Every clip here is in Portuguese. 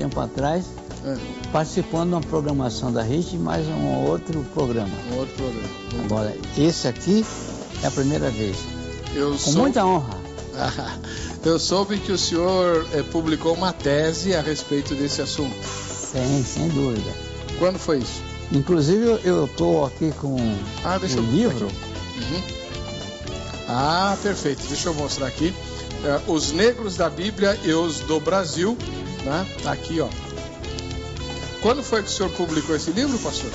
tempo atrás, participando de uma programação da RIT, mais um outro programa. Um outro programa. Agora, esse aqui é a primeira vez. Com muita honra. Eu soube que o senhor publicou uma tese a respeito desse assunto. Sim, sem dúvida. Quando foi isso? Inclusive, eu estou aqui com o livro. Perfeito. Deixa eu mostrar aqui. Os Negros da Bíblia e os do Brasil. Né? Tá aqui, ó. Quando foi que o senhor publicou esse livro, pastor?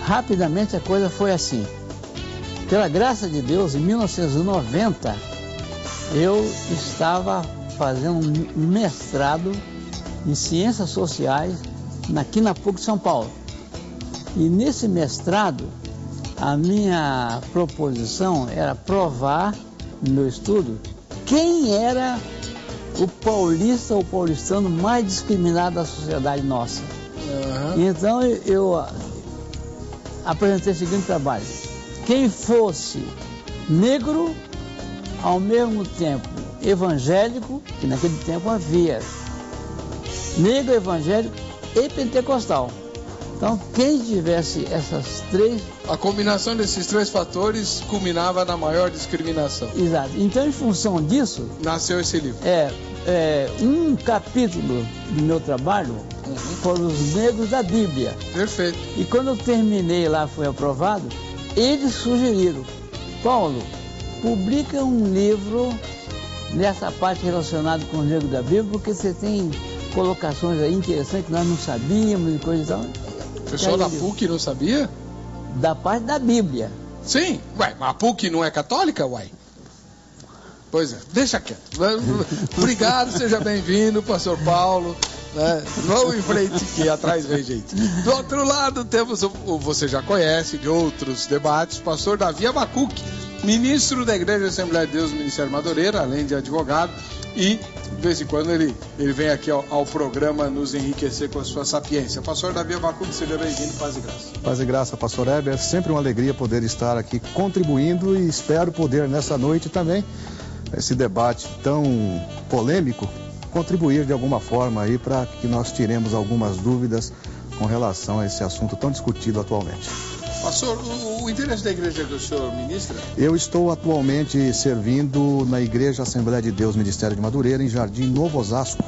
Rapidamente a coisa foi assim. Pela graça de Deus, em 1990, eu estava fazendo um mestrado em Ciências Sociais aqui na PUC de São Paulo. E nesse mestrado, a minha proposição era provar, no meu estudo, quem era o paulista ou paulistano mais discriminado da sociedade nossa. Então eu apresentei o seguinte trabalho: quem fosse negro, ao mesmo tempo evangélico, que naquele tempo havia negro, evangélico e pentecostal. Então, quem tivesse essas três... A combinação desses três fatores culminava na maior discriminação. Exato. Então, em função disso... nasceu esse livro. Um capítulo do meu trabalho foram os negros da Bíblia. Perfeito. E quando eu terminei lá, foi aprovado, eles sugeriram: Paulo, publica um livro nessa parte relacionada com os negros da Bíblia, porque você tem colocações aí interessantes que nós não sabíamos e coisa e tal. O pessoal da PUC não sabia? Da parte da Bíblia. Sim, mas a PUC não é católica, uai? Pois é, deixa quieto. Obrigado, seja bem-vindo, pastor Paulo. Vamos em frente que atrás vem gente. Do outro lado temos, você já conhece de outros debates, o pastor Davi Abacuque, ministro da Igreja Assembleia de Deus do Ministério Madureira, além de advogado, e de vez em quando ele vem aqui ao programa nos enriquecer com a sua sapiência. Pastor Davi Abacuque, seja bem-vindo, paz e graça. Paz e graça, pastor Heber, sempre uma alegria poder estar aqui contribuindo e espero poder nessa noite também, esse debate tão polêmico, contribuir de alguma forma aí para que nós tiremos algumas dúvidas com relação a esse assunto tão discutido atualmente. Pastor, o interesse da igreja que o senhor ministra? Eu estou atualmente servindo na Igreja Assembleia de Deus Ministério de Madureira, em Jardim Novo Osasco.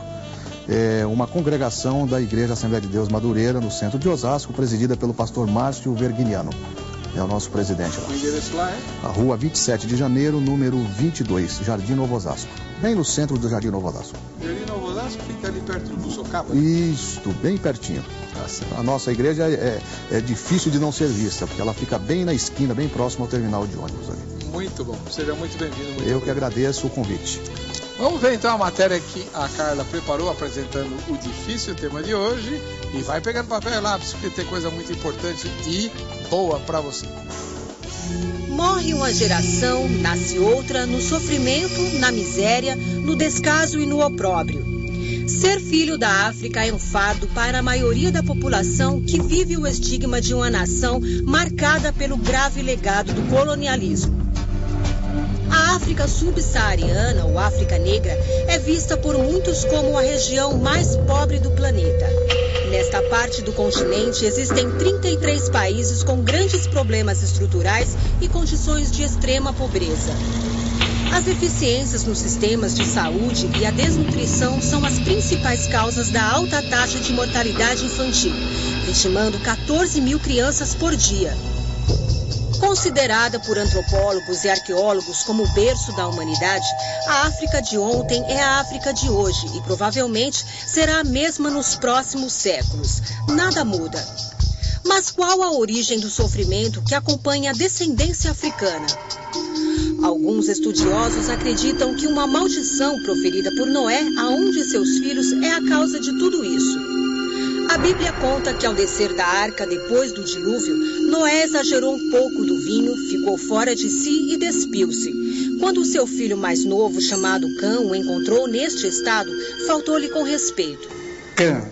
É uma congregação da Igreja Assembleia de Deus Madureira, no centro de Osasco, presidida pelo pastor Márcio Verguiniano. É o nosso presidente lá. O endereço lá é? A rua 27 de janeiro, número 22, Jardim Novo Osasco. Bem no centro do Jardim Novo Osasco. Jardim Novo Osasco fica ali perto do Buçocaba? Isto, bem pertinho. A nossa igreja é difícil de não ser vista, porque ela fica bem na esquina, bem próximo ao terminal de ônibus ali. Muito bom, seja muito bem-vindo. Eu que agradeço o convite. Vamos ver então a matéria que a Carla preparou, apresentando o difícil tema de hoje. E vai pegando papel e lápis, porque tem coisa muito importante e boa para você. Morre uma geração, nasce outra, no sofrimento, na miséria, no descaso e no opróbrio. Ser filho da África é um fardo para a maioria da população que vive o estigma de uma nação marcada pelo grave legado do colonialismo. A África subsaariana, ou África Negra, é vista por muitos como a região mais pobre do planeta. Nesta parte do continente existem 33 países com grandes problemas estruturais e condições de extrema pobreza. As deficiências nos sistemas de saúde e a desnutrição são as principais causas da alta taxa de mortalidade infantil, vitimando 14 mil crianças por dia. Considerada por antropólogos e arqueólogos como o berço da humanidade, a África de ontem é a África de hoje e provavelmente será a mesma nos próximos séculos. Nada muda. Mas qual a origem do sofrimento que acompanha a descendência africana? Alguns estudiosos acreditam que uma maldição proferida por Noé a um de seus filhos é a causa de tudo isso. A Bíblia conta que ao descer da arca depois do dilúvio, Noé exagerou um pouco do vinho, ficou fora de si e despiu-se. Quando seu filho mais novo, chamado Cã, o encontrou neste estado, faltou-lhe com respeito. Cã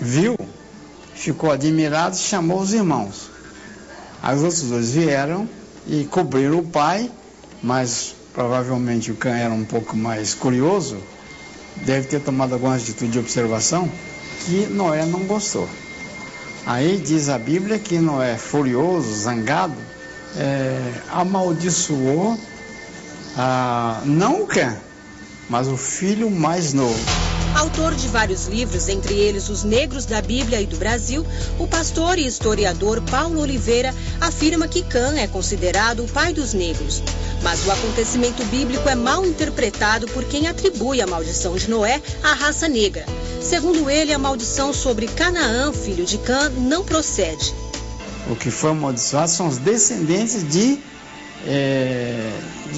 viu, ficou admirado e chamou os irmãos. Os outros dois vieram e cobriram o pai, mas provavelmente o Cã era um pouco mais curioso deve ter tomado alguma atitude de observação que Noé não gostou. Aí diz a Bíblia que Noé, furioso, zangado, amaldiçoou não o Cã, mas o filho mais novo. Autor de vários livros, entre eles Os Negros da Bíblia e do Brasil, o pastor e historiador Paulo Oliveira afirma que Cã é considerado o pai dos negros. Mas o acontecimento bíblico é mal interpretado por quem atribui a maldição de Noé à raça negra. Segundo ele, a maldição sobre Canaã, filho de Cã, não procede. O que foi amaldiçoado são os descendentes de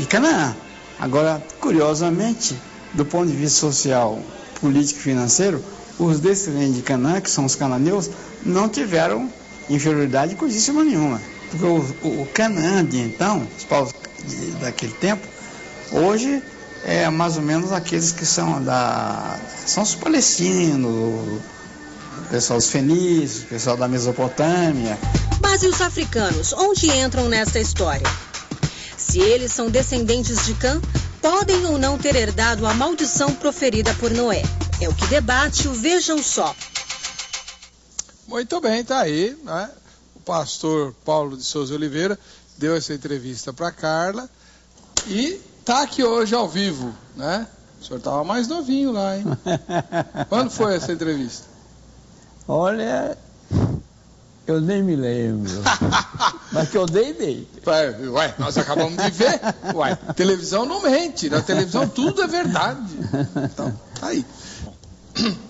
Canaã. Agora, curiosamente, do ponto de vista social, político e financeiro, os descendentes de Canaã, que são os cananeus, não tiveram inferioridade coisíssima nenhuma. Porque o Canaã de então, os povos daquele tempo, hoje é mais ou menos aqueles que são os palestinos, o pessoal dos fenícios, o pessoal da Mesopotâmia. Mas e os africanos, onde entram nessa história? Se eles são descendentes de Cã, podem ou não ter herdado a maldição proferida por Noé? É o que debate o Vejam Só. Muito bem, tá aí, né? O pastor Paulo de Souza Oliveira deu essa entrevista para Carla e tá aqui hoje ao vivo, né? O senhor estava mais novinho lá, hein? Quando foi essa entrevista? Olha, eu nem me lembro. Mas que eu dei. Ué, nós acabamos de ver. Ué, televisão não mente. Na televisão tudo é verdade. Então, tá aí.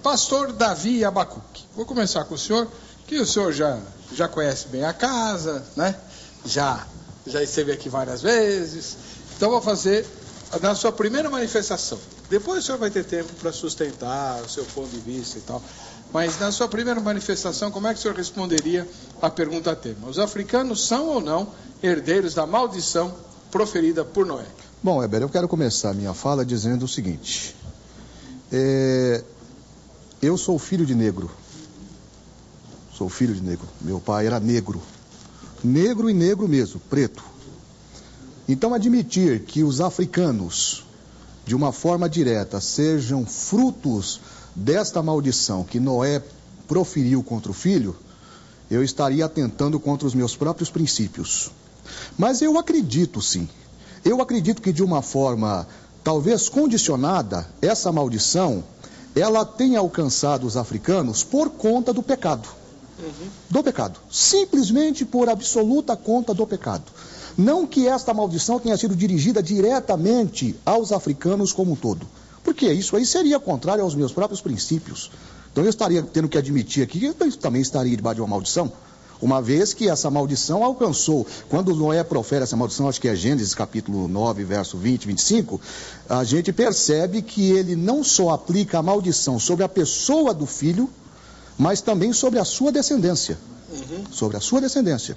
Pastor Davi Abacuque. Vou começar com o senhor, que o senhor já conhece bem a casa, né? Já esteve aqui várias vezes. Então vou fazer na sua primeira manifestação. Depois o senhor vai ter tempo para sustentar o seu ponto de vista e tal. Mas na sua primeira manifestação, como é que o senhor responderia à pergunta tema? Os africanos são ou não herdeiros da maldição proferida por Noé? Bom, Heber, eu quero começar a minha fala dizendo o seguinte. Eu sou filho de negro. Sou filho de negro. Meu pai era negro. Negro e negro mesmo, preto. Então, admitir que os africanos, de uma forma direta, sejam frutos desta maldição que Noé proferiu contra o filho, eu estaria atentando contra os meus próprios princípios. Mas eu acredito, sim. Eu acredito que de uma forma, talvez condicionada, essa maldição, ela tenha alcançado os africanos por conta do pecado. Do pecado. Simplesmente por absoluta conta do pecado. Não que esta maldição tenha sido dirigida diretamente aos africanos como um todo. Porque isso aí seria contrário aos meus próprios princípios. Então eu estaria tendo que admitir aqui que eu também estaria debaixo de uma maldição. Uma vez que essa maldição alcançou, quando Noé profere essa maldição, acho que é Gênesis capítulo 9, verso 20, 25, a gente percebe que ele não só aplica a maldição sobre a pessoa do filho, mas também sobre a sua descendência. Sobre a sua descendência.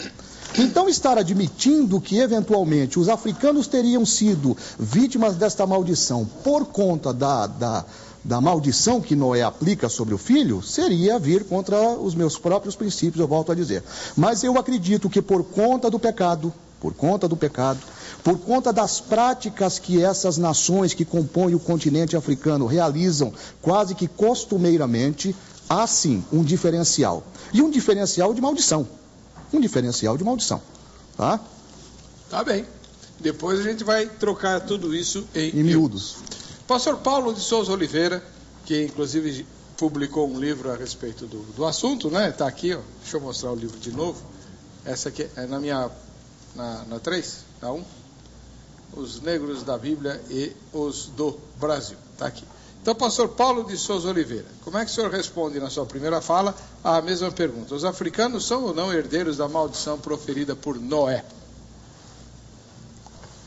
Então, estar admitindo que, eventualmente, os africanos teriam sido vítimas desta maldição por conta da maldição que Noé aplica sobre o filho, seria vir contra os meus próprios princípios, eu volto a dizer. Mas eu acredito que por conta do pecado, por conta das práticas que essas nações que compõem o continente africano realizam quase que costumeiramente, há sim um diferencial. E um diferencial de maldição. Tá? Tá bem. Depois a gente vai trocar tudo isso em miúdos. Pastor Paulo de Souza Oliveira, que inclusive publicou um livro a respeito do assunto, né? Está aqui, ó. Deixa eu mostrar o livro de novo. Essa aqui é na 3, na 1. Os Negros da Bíblia e os do Brasil. Está aqui. Então, pastor Paulo de Souza Oliveira, como é que o senhor responde na sua primeira fala à mesma pergunta? Os africanos são ou não herdeiros da maldição proferida por Noé?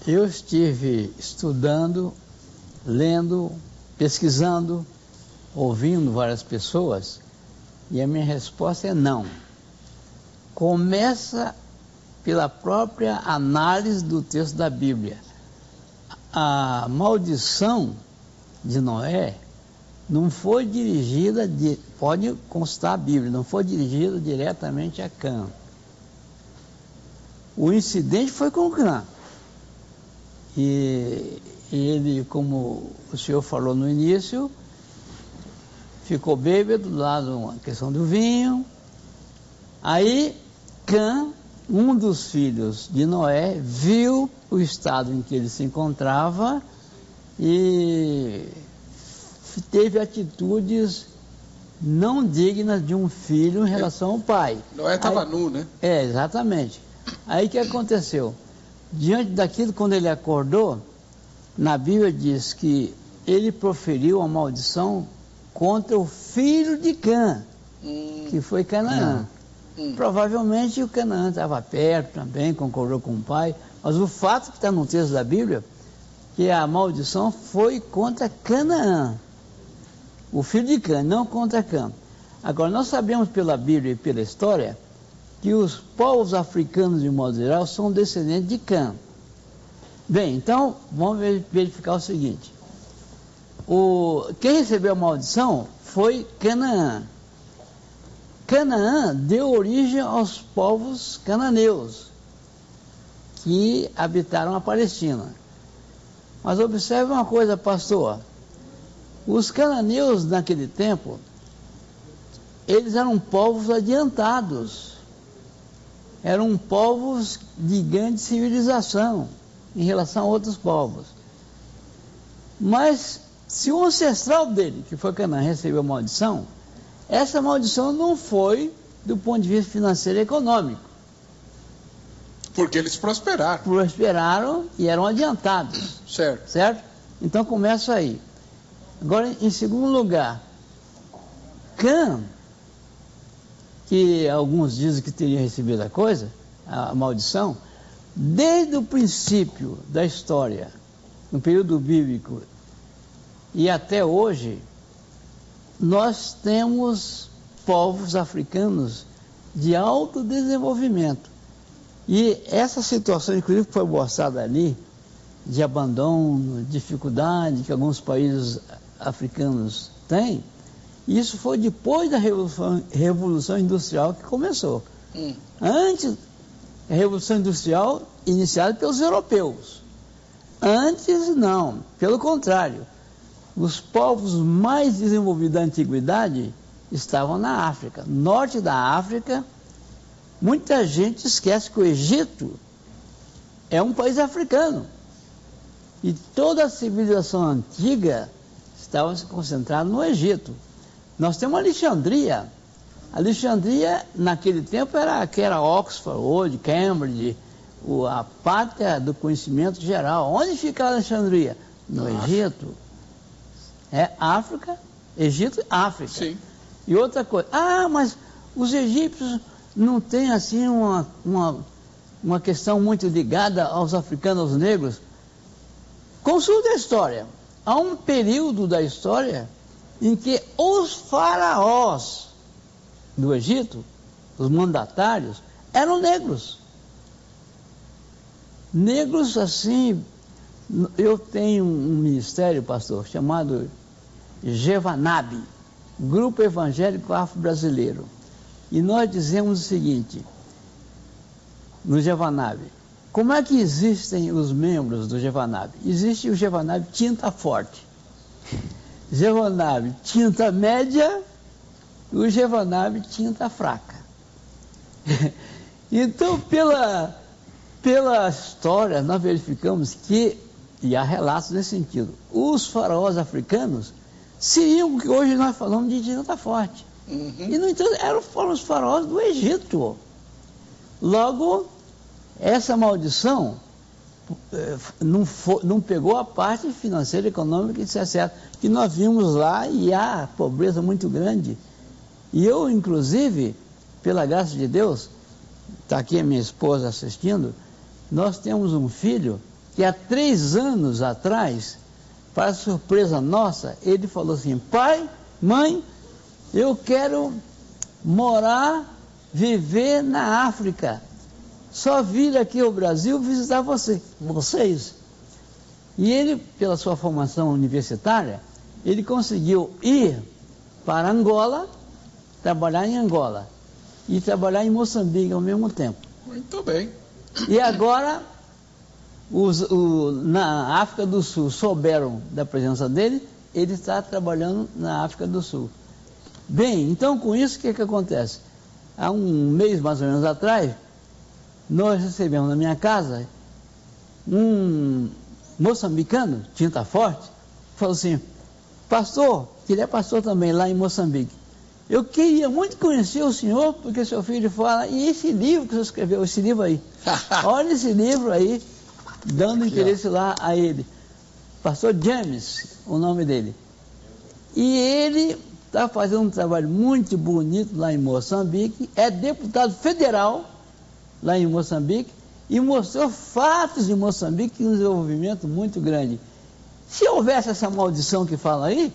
Eu estive estudando, lendo, pesquisando, ouvindo várias pessoas, e a minha resposta é não. Começa pela própria análise do texto da Bíblia. A maldição de Noé não foi dirigida, pode constar a Bíblia, não foi dirigida diretamente a Cã. O incidente foi com Cã. E ele, como o senhor falou no início, ficou bêbado lá na questão do vinho. Aí Cã, um dos filhos de Noé, viu o estado em que ele se encontrava e teve atitudes não dignas de um filho em relação ao pai. Noé estava nu, né? Exatamente. Aí o que aconteceu? Diante daquilo, quando ele acordou, na Bíblia diz que ele proferiu uma maldição contra o filho de Cã, que foi Canaã. Provavelmente o Canaã estava perto também, concordou com o pai, mas o fato que está no texto da Bíblia, que a maldição foi contra Canaã, o filho de Cã, não contra Cã. Agora, nós sabemos pela Bíblia e pela história que os povos africanos, de modo geral, são descendentes de Cã. Bem, então, vamos verificar o seguinte. Quem recebeu a maldição foi Canaã. Canaã deu origem aos povos cananeus, que habitaram a Palestina. Mas observe uma coisa, pastor. Os cananeus, naquele tempo, eles eram povos adiantados. Eram povos de grande civilização em relação a outros povos. Mas, se o ancestral dele, que foi Canaã, recebeu a maldição, essa maldição não foi do ponto de vista financeiro e econômico. Porque eles prosperaram. Prosperaram e eram adiantados. Certo. Certo? Então começa aí. Agora, em segundo lugar, Cã, que alguns dizem que teria recebido a maldição, desde o princípio da história, no período bíblico, e até hoje, nós temos povos africanos de alto desenvolvimento. E essa situação, inclusive, que foi mostrada ali, de abandono, dificuldade que alguns países africanos têm, isso foi depois da Revolução Industrial que começou. Antes, a Revolução Industrial iniciada pelos europeus. Antes, não. Pelo contrário. Os povos mais desenvolvidos da antiguidade estavam na África. Norte da África, muita gente esquece que o Egito é um país africano. E toda a civilização antiga estava se concentrada no Egito. Nós temos Alexandria. Alexandria, naquele tempo, era Oxford, hoje, Cambridge, a pátria do conhecimento geral. Onde fica Alexandria? No Egito. África, Egito, África. Sim. E outra coisa, mas os egípcios não têm assim uma questão muito ligada aos africanos, aos negros. Consulte a história. Há um período da história em que os faraós do Egito, os mandatários, eram negros. Negros assim. Eu tenho um ministério, pastor, chamado Jevanab, Grupo Evangélico Afro-Brasileiro. E nós dizemos o seguinte, no Jevanab, como é que existem os membros do Jevanab? Existe o Jevanab tinta forte, Jevanab tinta média e o Jevanab tinta fraca. Então, pela história, nós verificamos que, e há relatos nesse sentido, os faraós africanos seriam o que hoje nós falamos de tinta forte. E, no entanto, foram os faraós do Egito. Logo, essa maldição não pegou a parte financeira, econômica, etc., que nós vimos lá, e há pobreza muito grande. E eu, inclusive, pela graça de Deus, está aqui a minha esposa assistindo, nós temos um filho que há 3 anos atrás, para surpresa nossa, ele falou assim: pai, mãe, eu quero viver na África, só vir aqui ao Brasil visitar vocês. E ele, pela sua formação universitária, ele conseguiu ir para Angola, trabalhar em Angola e trabalhar em Moçambique ao mesmo tempo. Muito bem. E agora, na África do Sul souberam da presença dele, ele está trabalhando na África do Sul. Bem, então com isso, o que acontece? Há um mês mais ou menos atrás, nós recebemos na minha casa um moçambicano, tinta forte, falou assim: pastor, que ele é pastor também lá em Moçambique, eu queria muito conhecer o senhor, porque seu filho fala, e esse livro que você escreveu, esse livro aí, olha esse livro aí, dando interesse lá a ele. Pastor James, o nome dele. E ele está fazendo um trabalho muito bonito lá em Moçambique, é deputado federal lá em Moçambique, e mostrou fatos de Moçambique de um desenvolvimento muito grande. Se houvesse essa maldição que fala aí,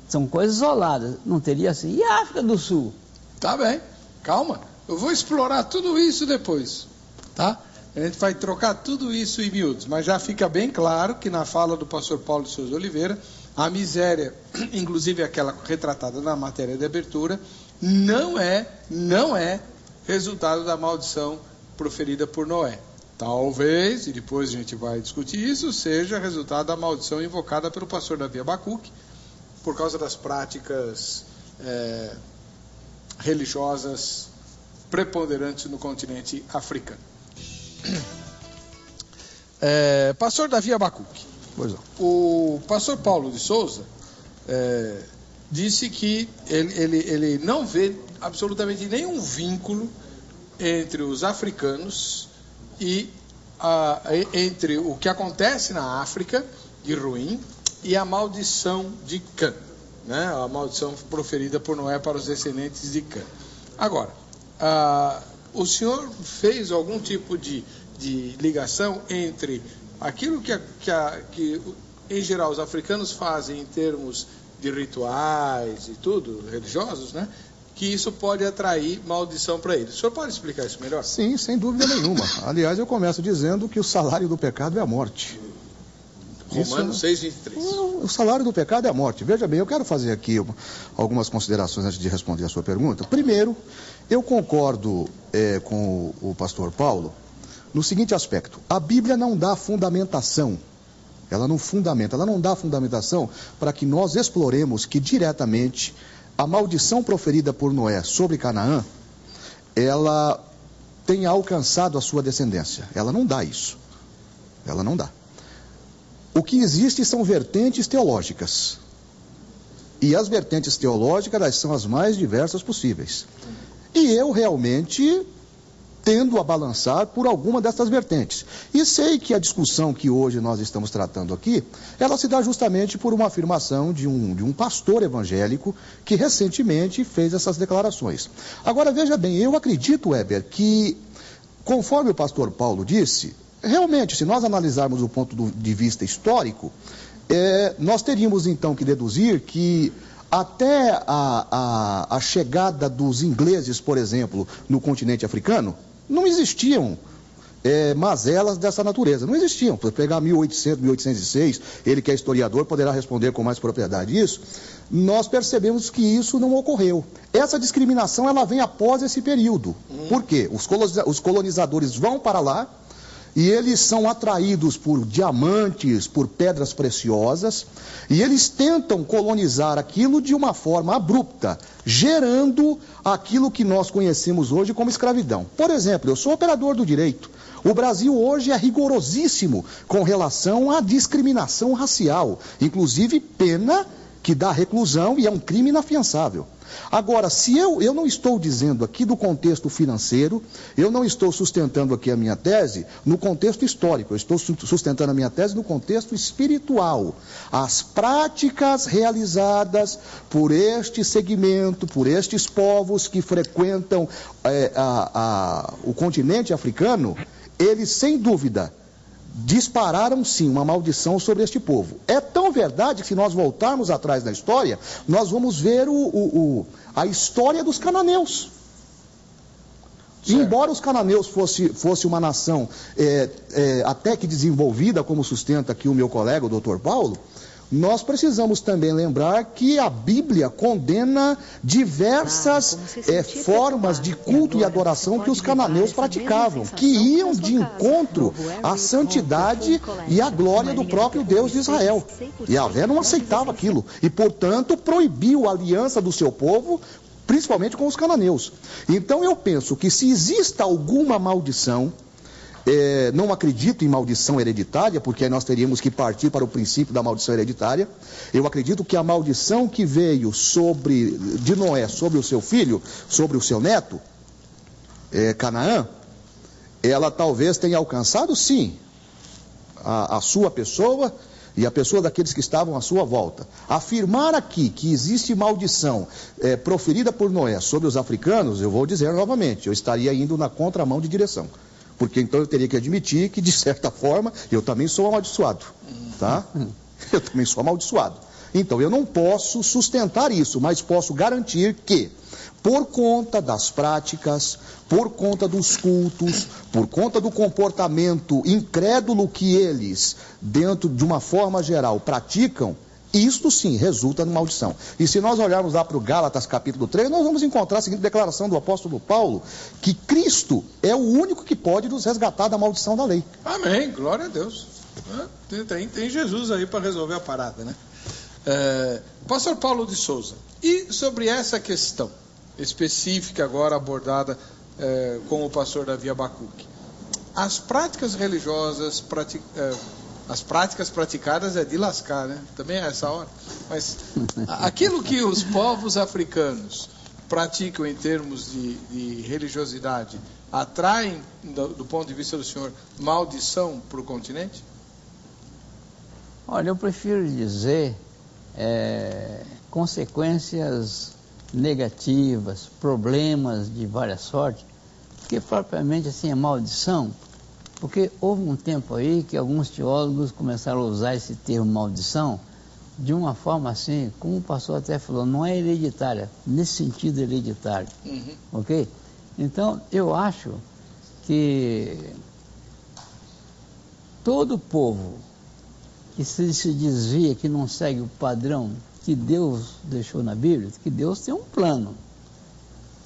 são coisas isoladas, não teria assim. E a África do Sul? Tá bem, calma, eu vou explorar tudo isso depois, tá? A gente vai trocar tudo isso em miúdos, mas já fica bem claro que na fala do pastor Paulo de Souza Oliveira, a miséria, inclusive aquela retratada na matéria de abertura, não é resultado da maldição proferida por Noé. Talvez, e depois a gente vai discutir isso, seja resultado da maldição invocada pelo pastor Davi Abacuque, por causa das práticas religiosas preponderantes no continente africano. Pastor Davi Abacuque, o pastor Paulo de Souza disse que ele não vê absolutamente nenhum vínculo entre os africanos e entre o que acontece na África de ruim e a maldição de Cã, né? A maldição proferida por Noé para os descendentes de Cã. Agora, o senhor fez algum tipo de ligação entre aquilo que em geral os africanos fazem em termos de rituais e tudo, religiosos, né? Que isso pode atrair maldição para eles. O senhor pode explicar isso melhor? Sim, sem dúvida nenhuma. Aliás, eu começo dizendo que o salário do pecado é a morte. Romanos 6:23. O salário do pecado é a morte. Veja bem, eu quero fazer aqui algumas considerações antes de responder a sua pergunta. Primeiro, eu concordo com o pastor Paulo no seguinte aspecto: a Bíblia não dá fundamentação, ela não fundamenta, ela não dá fundamentação para que nós exploremos que diretamente a maldição proferida por Noé sobre Canaã, ela tenha alcançado a sua descendência. Ela não dá isso. Ela não dá. O que existe são vertentes teológicas. E as vertentes teológicas, elas são as mais diversas possíveis. E eu realmente tendo a balançar por alguma dessas vertentes. E sei que a discussão que hoje nós estamos tratando aqui, ela se dá justamente por uma afirmação de um pastor evangélico que recentemente fez essas declarações. Agora, veja bem, eu acredito, Weber, que, conforme o pastor Paulo disse, realmente, se nós analisarmos o ponto de vista histórico, nós teríamos então que deduzir que até a chegada dos ingleses, por exemplo, no continente africano, não existiam mazelas dessa natureza, não existiam. Para pegar 1800, 1806, ele que é historiador poderá responder com mais propriedade isso, nós percebemos que isso não ocorreu. Essa discriminação ela vem após esse período. Por quê? Os colonizadores vão para lá, e eles são atraídos por diamantes, por pedras preciosas, e eles tentam colonizar aquilo de uma forma abrupta, gerando aquilo que nós conhecemos hoje como escravidão. Por exemplo, eu sou operador do direito. O Brasil hoje é rigorosíssimo com relação à discriminação racial, inclusive pena que dá reclusão e é um crime inafiançável. Agora, se eu não estou dizendo aqui do contexto financeiro, eu não estou sustentando aqui a minha tese no contexto histórico, eu estou sustentando a minha tese no contexto espiritual. As práticas realizadas por este segmento, por estes povos que frequentam o continente africano, eles, sem dúvida, dispararam sim uma maldição sobre este povo. É tão verdade que se nós voltarmos atrás na história, nós vamos ver a história dos cananeus. Certo. Embora os cananeus fosse uma nação até que desenvolvida, como sustenta aqui o meu colega, o Dr. Paulo, nós precisamos também lembrar que a Bíblia condena diversas formas de culto e adoração que os cananeus praticavam, que iam de encontro à santidade e à glória do próprio Deus de Israel. E Yahvé não aceitava aquilo e, portanto, proibiu a aliança do seu povo, principalmente com os cananeus. Então eu penso que se exista alguma maldição, não acredito em maldição hereditária, porque aí nós teríamos que partir para o princípio da maldição hereditária. Eu acredito que a maldição que veio de Noé sobre o seu filho, sobre o seu neto, Canaã, ela talvez tenha alcançado, sim, a sua pessoa e a pessoa daqueles que estavam à sua volta. Afirmar aqui que existe maldição proferida por Noé sobre os africanos, eu vou dizer novamente, eu estaria indo na contramão de direção. Porque então eu teria que admitir que, de certa forma, eu também sou amaldiçoado, tá? Eu também sou amaldiçoado. Então eu não posso sustentar isso, mas posso garantir que, por conta das práticas, por conta dos cultos, por conta do comportamento incrédulo que eles, dentro de uma forma geral, praticam, isto sim resulta em maldição. E se nós olharmos lá para o Gálatas capítulo 3, nós vamos encontrar a seguinte declaração do apóstolo Paulo, que Cristo é o único que pode nos resgatar da maldição da lei. Amém, glória a Deus. Tem Jesus aí para resolver a parada, né? Pastor Paulo de Souza, e sobre essa questão específica agora abordada com o pastor Davi Abacuque, as práticas religiosas as práticas praticadas é de lascar, né? Também é essa hora. Mas aquilo que os povos africanos praticam em termos de religiosidade, atraem, do ponto de vista do senhor, maldição para o continente? Olha, eu prefiro dizer consequências negativas, problemas de várias sortes, porque propriamente assim a maldição. Porque houve um tempo aí que alguns teólogos começaram a usar esse termo maldição de uma forma assim, como o pastor até falou, não é hereditária, nesse sentido hereditário, ok? Então, eu acho que todo povo que se desvia, que não segue o padrão que Deus deixou na Bíblia, que Deus tem um plano.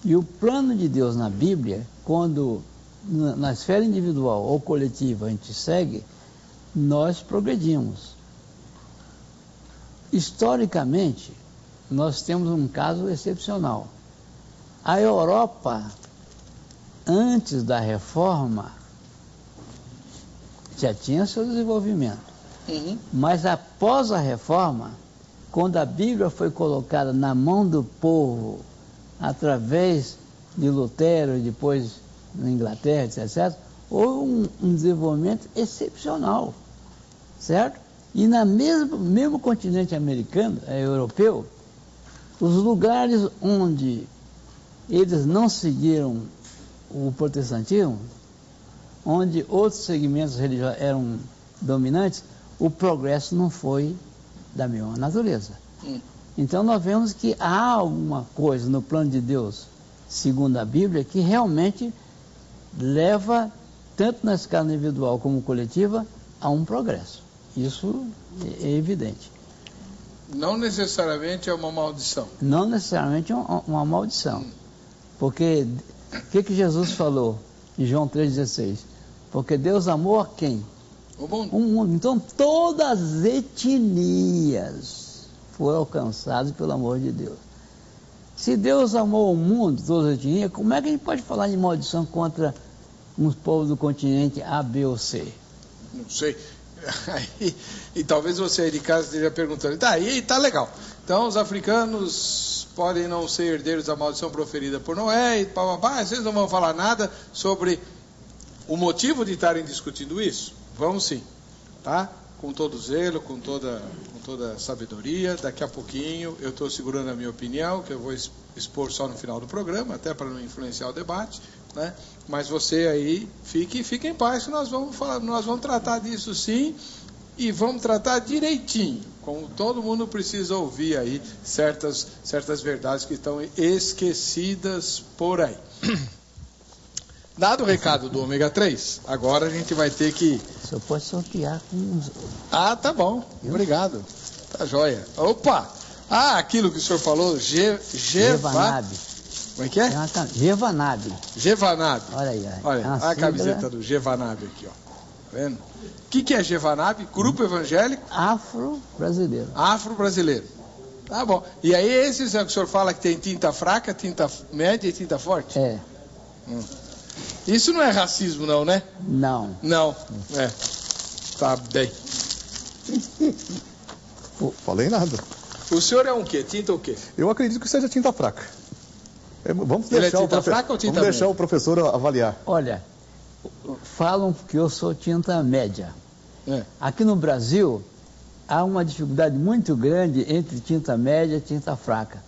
E o plano de Deus na Bíblia, quando na esfera individual ou coletiva a gente segue, nós progredimos. Historicamente, nós temos um caso excepcional. A Europa, antes da reforma, já tinha seu desenvolvimento. Mas após a reforma, quando a Bíblia foi colocada na mão do povo, através de Lutero e depois na Inglaterra, etc., houve um desenvolvimento excepcional, certo? E no mesmo continente americano, europeu, os lugares onde eles não seguiram o protestantismo, onde outros segmentos religiosos eram dominantes, o progresso não foi da mesma natureza. Então nós vemos que há alguma coisa no plano de Deus, segundo a Bíblia, que realmente leva, tanto na escala individual como coletiva, a um progresso. Isso é evidente. Não necessariamente é uma maldição. Não necessariamente é uma maldição. Porque, o que Jesus falou em João 3,16? Porque Deus amou a quem? O mundo. O mundo. Então, todas as etnias foram alcançadas pelo amor de Deus. Se Deus amou o mundo, todas as etnias, como é que a gente pode falar de maldição contra uns povos do continente A, B ou C? Não sei. E talvez você aí de casa esteja perguntando, tá legal. Então os africanos podem não ser herdeiros da maldição proferida por Noé, e vocês não vão falar nada sobre o motivo de estarem discutindo isso? Vamos sim, tá? Com todo zelo, com toda sabedoria. Daqui a pouquinho eu estou segurando a minha opinião, que eu vou expor só no final do programa, até para não influenciar o debate, né? Mas você aí fique em paz, que nós vamos tratar disso sim, e vamos tratar direitinho, como todo mundo precisa ouvir aí certas verdades que estão esquecidas por aí. Dado o recado do ômega 3, agora a gente vai ter que... O senhor pode sortear com uns... Ah, tá bom, obrigado. Tá joia. Opa! Ah, aquilo que o senhor falou, Gevanabe. Como é que é? Gevanabe. Gevanabe. Olha aí. Olha a camiseta do Gevanabe aqui, ó. Tá vendo? O que é Gevanabe? Grupo evangélico? Afro-brasileiro. Afro-brasileiro. Tá bom. E aí esses é que o senhor fala que tem tinta fraca, tinta média e tinta forte? É. Isso não é racismo não, né? Não. Não. É. Tá bem. Falei nada. O senhor é um quê? Tinta o quê? Eu acredito que seja tinta fraca. Vamos Ele deixar, é tinta fraca ou tinta vamos deixar média? o professor avaliar. Olha, falam que eu sou tinta média. É. Aqui no Brasil, há uma dificuldade muito grande entre tinta média e tinta fraca.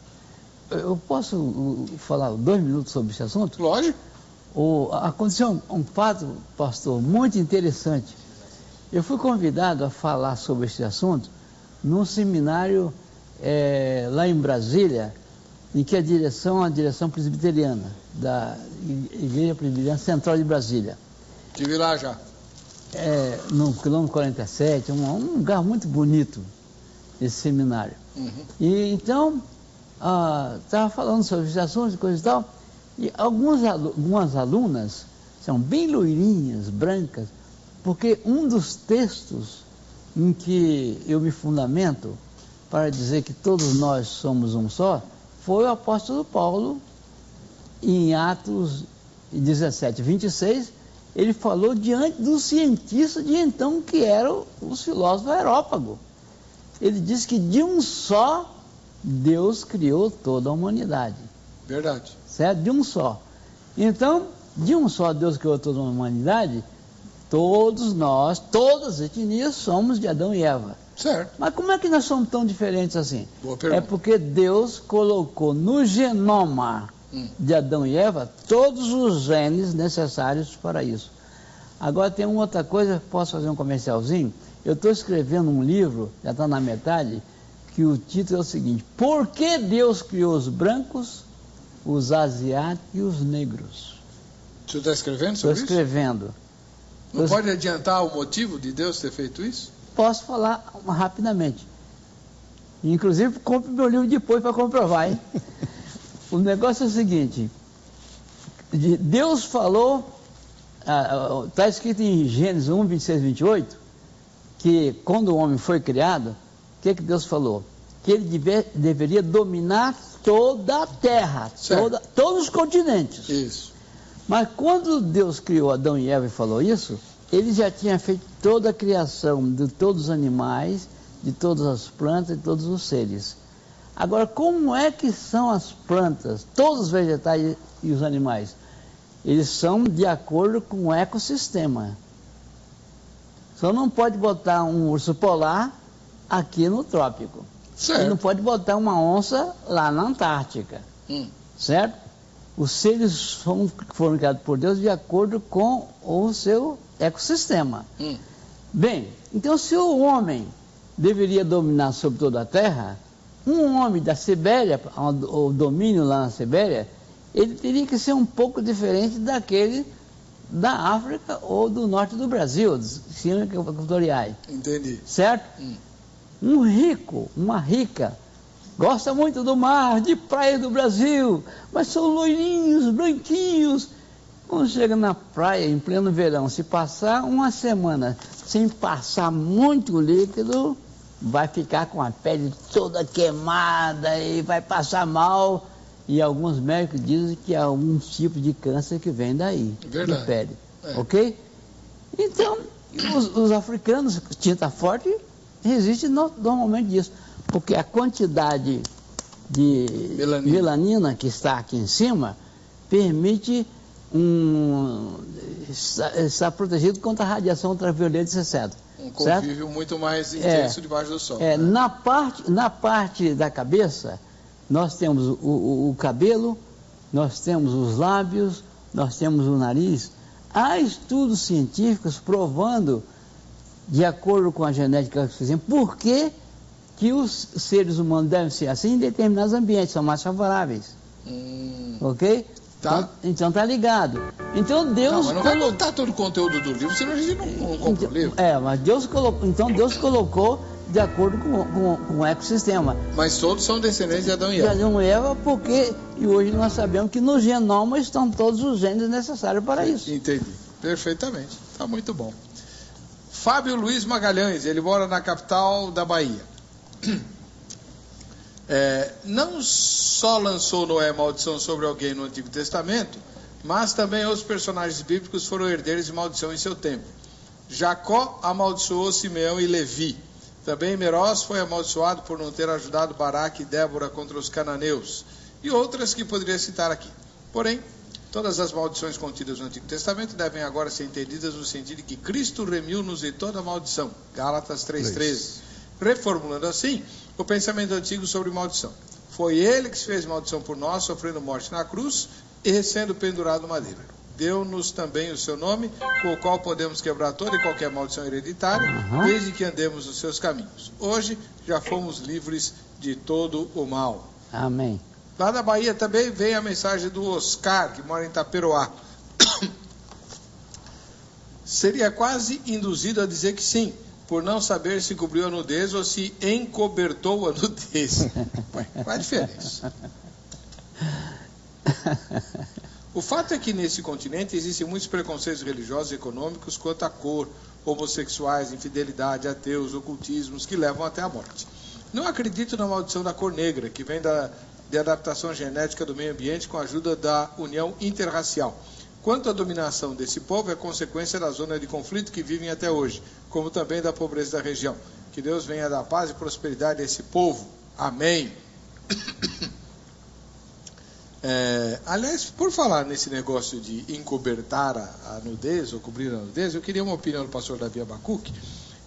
Eu posso falar 2 minutos sobre esse assunto? Lógico. Aconteceu um fato, pastor, muito interessante. Eu fui convidado a falar sobre esse assunto num seminário lá em Brasília, em que a direção presbiteriana, da Igreja Presbiteriana Central de Brasília. Estive lá já. No quilômetro 47, um lugar muito bonito, esse seminário. Uhum. E então, estava falando sobre esses assuntos e coisa e tal, e algumas alunas são bem loirinhas, brancas, porque um dos textos em que eu me fundamento para dizer que todos nós somos um só, foi o apóstolo Paulo, em Atos 17, 26, ele falou diante dos cientistas de então, que eram os filósofos aerópagos. Ele disse que de um só Deus criou toda a humanidade. Verdade. Certo? De um só. Então, de um só Deus criou toda a humanidade, todos nós, todas as etnias, somos de Adão e Eva. Certo. Mas como é que nós somos tão diferentes assim? Boa pergunta. É porque Deus colocou no genoma de Adão e Eva todos os genes necessários para isso. Agora tem uma outra coisa, posso fazer um comercialzinho? Eu estou escrevendo um livro, já está na metade, que o título é o seguinte: Por que Deus criou os brancos, os asiáticos e os negros? O senhor está escrevendo sobre isso? Estou escrevendo. Não pode adiantar o motivo de Deus ter feito isso? Posso falar rapidamente. Inclusive, compre meu livro depois para comprovar, hein? O negócio é o seguinte: Deus falou, está escrito em Gênesis 1, 26, 28, que quando o homem foi criado, o que Deus falou? Que ele deveria dominar toda a terra, todos os continentes. Isso. Mas quando Deus criou Adão e Eva e falou isso, ele já tinha feito toda a criação de todos os animais, de todas as plantas, de todos os seres. Agora, como é que são as plantas, todos os vegetais e os animais? Eles são de acordo com o ecossistema. Só não pode botar um urso polar aqui no trópico. Certo. E não pode botar uma onça lá na Antártica. Certo? Os seres foram criados por Deus de acordo com o seu ecossistema. Bem, então se o homem deveria dominar sobre toda a Terra, um homem da Sibéria, o domínio lá na Sibéria, ele teria que ser um pouco diferente daquele da África ou do norte do Brasil, dos cimas equatoriais. Entendi. Certo? Um rico, uma rica, gosta muito do mar, de praia do Brasil, mas são loirinhos, branquinhos. Quando chega na praia, em pleno verão, se passar uma semana sem passar muito líquido, vai ficar com a pele toda queimada e vai passar mal. E alguns médicos dizem que há algum tipo de câncer que vem daí, Verdade. de pele. Ok? Então, os africanos, tinta forte, resistem normalmente disso, porque a quantidade de melanina que está aqui em cima permite estar protegido contra a radiação ultravioleta, etc. Um convívio muito mais intenso debaixo do sol. Na parte da cabeça, nós temos o cabelo, nós temos os lábios, nós temos o nariz. Há estudos científicos provando, de acordo com a genética que fizemos, por que os seres humanos devem ser assim em determinados ambientes, são mais favoráveis. Ok? Tá. Então tá ligado. Então Deus... Não, mas não vai contar todo o conteúdo do livro, senão a gente não compra o livro. Mas Deus colocou de acordo com o ecossistema. Mas todos são descendentes de Adão e De Eva. Adão e Eva, porque e hoje nós sabemos que no genoma estão todos os genes necessários para isso. Entendi. Perfeitamente. Está muito bom. Fábio Luiz Magalhães, ele mora na capital da Bahia. Não só lançou Noé maldição sobre alguém no Antigo Testamento, mas também outros personagens bíblicos foram herdeiros de maldição em seu tempo. Jacó amaldiçoou Simeão e Levi. Também Meroz foi amaldiçoado por não ter ajudado Baraque e Débora contra os cananeus. E outras que poderia citar aqui. Porém, todas as maldições contidas no Antigo Testamento devem agora ser entendidas no sentido de que Cristo remiu-nos de toda maldição. Gálatas 3,13. Reformulando assim o pensamento antigo sobre maldição. Foi ele que se fez maldição por nós, sofrendo morte na cruz e sendo pendurado no madeiro. Deu-nos também o seu nome, com o qual podemos quebrar toda e qualquer maldição hereditária, desde que andemos nos seus caminhos. Hoje já fomos livres de todo o mal. Amém. Lá da Bahia também vem a mensagem do Oscar, que mora em Itaperoá. Seria quase induzido a dizer que sim, por não saber se cobriu a nudez ou se encobertou a nudez. Ué, qual a diferença? O fato é que nesse continente existem muitos preconceitos religiosos e econômicos quanto à cor, homossexuais, infidelidade, ateus, ocultismos, que levam até a morte. Não acredito na maldição da cor negra, que vem de adaptação genética do meio ambiente com a ajuda da união interracial. Quanto à dominação desse povo, é consequência da zona de conflito que vivem até hoje, como também da pobreza da região. Que Deus venha dar paz e prosperidade a esse povo. Amém. Aliás, por falar nesse negócio de encobertar a nudez, ou cobrir a nudez, eu queria uma opinião do pastor Davi Abacuque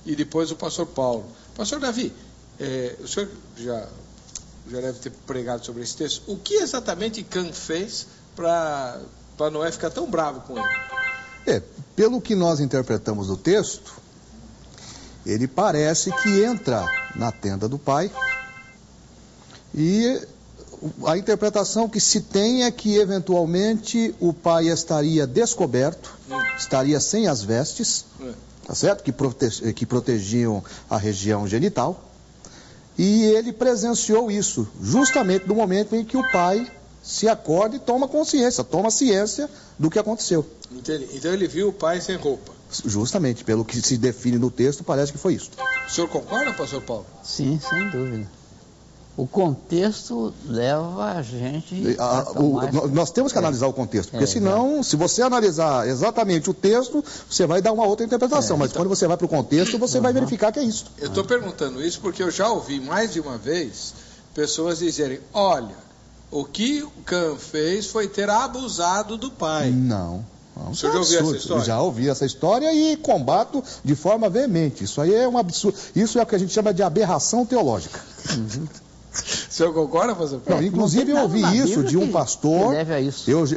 e depois do pastor Paulo. Pastor Davi, o senhor já deve ter pregado sobre esse texto. O que exatamente Cã fez para Noé ficar tão bravo com ele? Pelo que nós interpretamos do texto, ele parece que entra na tenda do pai e a interpretação que se tem é que eventualmente o pai estaria descoberto, estaria sem as vestes, tá certo? Que protegiam a região genital. E ele presenciou isso justamente no momento em que o pai se acorda e toma consciência, toma ciência do que aconteceu. Entendi. Então ele viu o pai sem roupa. Justamente, pelo que se define no texto, parece que foi isso. O senhor concorda, pastor Paulo? Sim, sem dúvida. O contexto leva a gente... Nós temos que analisar o contexto, porque senão, se você analisar exatamente o texto, você vai dar uma outra interpretação, mas quando você vai para o contexto, você vai verificar que é isso. Eu estou perguntando isso porque eu já ouvi mais de uma vez pessoas dizerem, olha, o que o Cã fez foi ter abusado do pai. Não. O senhor já ouviu essa história? Já ouvi essa história e combato de forma veemente. Isso aí é um absurdo. Isso é o que a gente chama de aberração teológica. O senhor concorda, pastor Paulo? Não, inclusive eu ouvi isso de um pastor.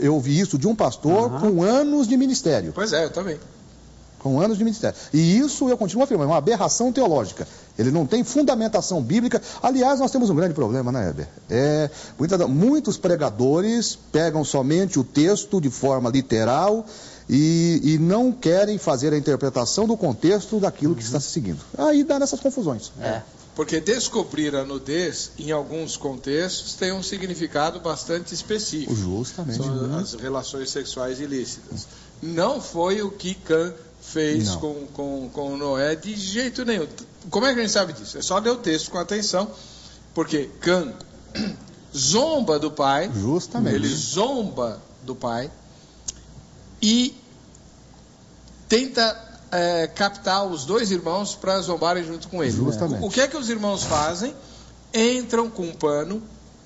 Eu ouvi isso de um pastor com anos de ministério. Pois é, eu também. Com anos de ministério. E isso eu continuo afirmando, é uma aberração teológica. Ele não tem fundamentação bíblica. Aliás, nós temos um grande problema, né, Heber? Muitos pregadores pegam somente o texto de forma literal e não querem fazer a interpretação do contexto daquilo que está se seguindo. Aí dá nessas confusões. Porque descobrir a nudez, em alguns contextos, tem um significado bastante específico. Justamente. São as relações sexuais ilícitas. Não foi o que Cã fez com Noé de jeito nenhum. Como é que a gente sabe disso? É só ler o texto com atenção, porque Cã zomba do pai. Justamente. Ele zomba do pai e tenta captar os dois irmãos para zombarem junto com ele. Justamente. O que é que os irmãos fazem? Entram com um pano,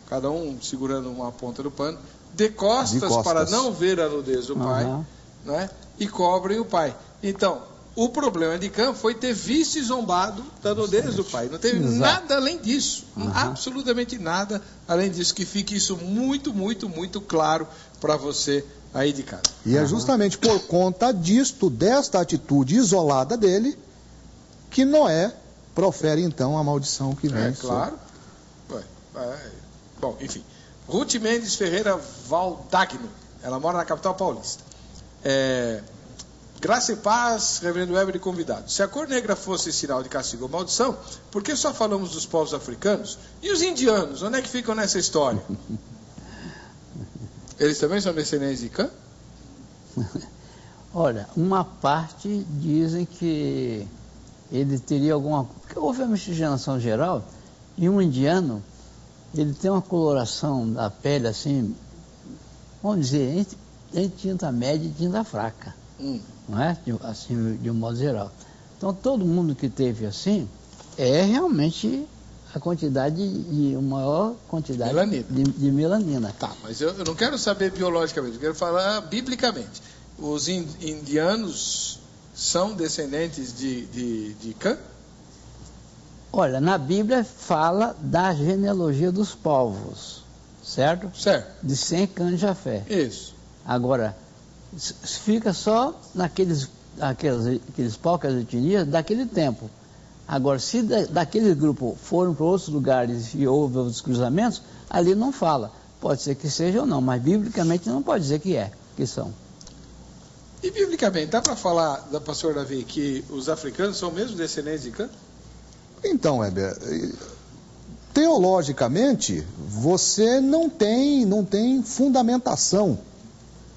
cada um segurando uma ponta do pano, de costas para não ver a nudez do pai, né? E cobrem o pai. Então, o problema de Cã foi ter visto e zombado da nudez do pai. Não teve nada além disso. Absolutamente nada além disso. Que fique isso muito, muito, muito claro para você aí de casa. E é justamente por conta desta atitude isolada dele, que Noé profere então a maldição que vem. Claro. Bom, enfim. Ruth Mendes Ferreira Valdagno. Ela mora na capital paulista. Graça e paz, reverendo Weber e convidado. Se a cor negra fosse sinal de castigo ou maldição, por que só falamos dos povos africanos? E os indianos, onde é que ficam nessa história? Eles também são descendentes de Cã? Olha, uma parte dizem que ele teria alguma... Porque houve a miscigenação geral, e um indiano, ele tem uma coloração da pele assim, vamos dizer, entre tinta média e tinta fraca, não é? Assim, de um modo geral. Então, todo mundo que teve assim, é realmente a quantidade de uma maior quantidade de melanina. Tá, mas eu não quero saber biologicamente, eu quero falar biblicamente. Os indianos são descendentes de Cã? Olha, na Bíblia fala da genealogia dos povos, certo? Certo. De Sem, Cã e Jafé. Isso. Agora, fica só naqueles poucas etnias daquele tempo. Agora, se daquele grupo foram para outros lugares e houve outros cruzamentos, ali não fala. Pode ser que seja ou não, mas biblicamente não pode dizer que são. E biblicamente, dá para falar, pastor Davi, que os africanos são mesmo descendentes de Cã? Então, Weber, teologicamente, você não tem fundamentação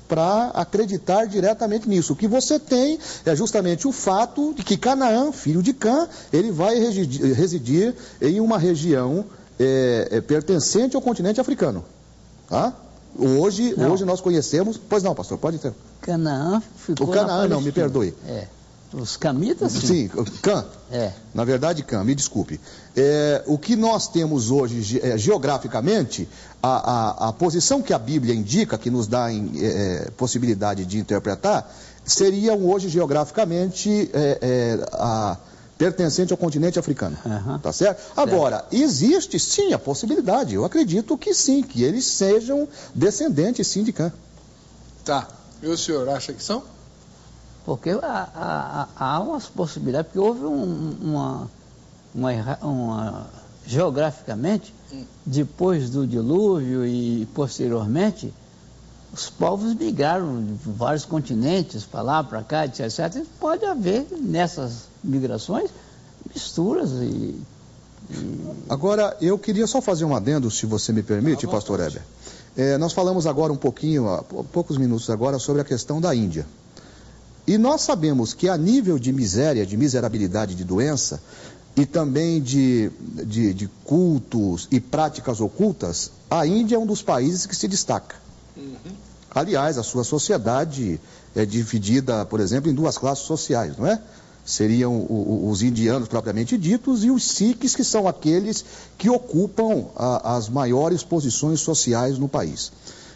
para acreditar diretamente nisso. O que você tem é justamente o fato de que Canaã, filho de Cã, ele vai residir em uma região pertencente ao continente africano. Tá? Hoje nós conhecemos... Pois não, pastor, pode ter. Canaã ficou O Canaã, não, me perdoe. Os camitas, sim. Sim, Cã. Na verdade, Cã, me desculpe. O que nós temos hoje, geograficamente, a posição que a Bíblia indica, que nos dá possibilidade de interpretar, seriam hoje, geograficamente, pertencente ao continente africano. Tá certo? Agora, existe sim a possibilidade, eu acredito que sim, que eles sejam descendentes, sim, de Cã. Tá. E o senhor acha que são? Porque há umas possibilidades, porque houve geograficamente, depois do dilúvio e posteriormente, os povos migraram de vários continentes, para lá, para cá, etc. E pode haver nessas migrações misturas e... Agora, eu queria só fazer um adendo, se você me permite, pastor Weber. Nós falamos agora um pouquinho, há poucos minutos agora, sobre a questão da Índia. E nós sabemos que a nível de miséria, de miserabilidade de doença, e também de cultos e práticas ocultas, a Índia é um dos países que se destaca. Aliás, a sua sociedade é dividida, por exemplo, em duas classes sociais, não é? Seriam os indianos propriamente ditos e os sikhs, que são aqueles que ocupam as maiores posições sociais no país.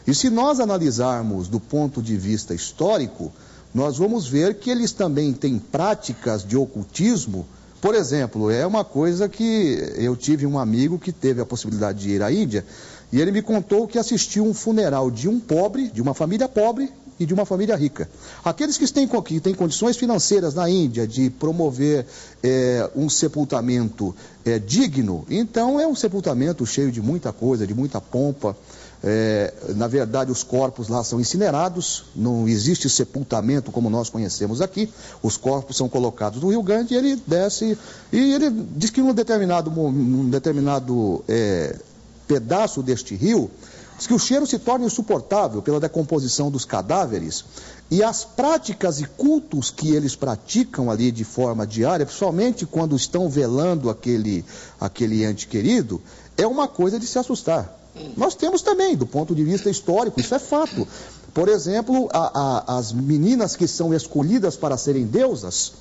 E se nós analisarmos do ponto de vista histórico, nós vamos ver que eles também têm práticas de ocultismo. Por exemplo, é uma coisa que eu tive um amigo que teve a possibilidade de ir à Índia, e ele me contou que assistiu um funeral de um pobre, de uma família pobre e de uma família rica. Aqueles que têm condições financeiras na Índia de promover um sepultamento digno, então é um sepultamento cheio de muita coisa, de muita pompa. Na verdade, os corpos lá são incinerados, não existe sepultamento como nós conhecemos aqui. Os corpos são colocados no Rio Grande e ele desce, e ele diz que num determinado pedaço deste rio, diz que o cheiro se torna insuportável pela decomposição dos cadáveres, e as práticas e cultos que eles praticam ali de forma diária, principalmente quando estão velando aquele ente querido, é uma coisa de se assustar. Nós temos também, do ponto de vista histórico, isso é fato. Por exemplo, as meninas que são escolhidas para serem deusas,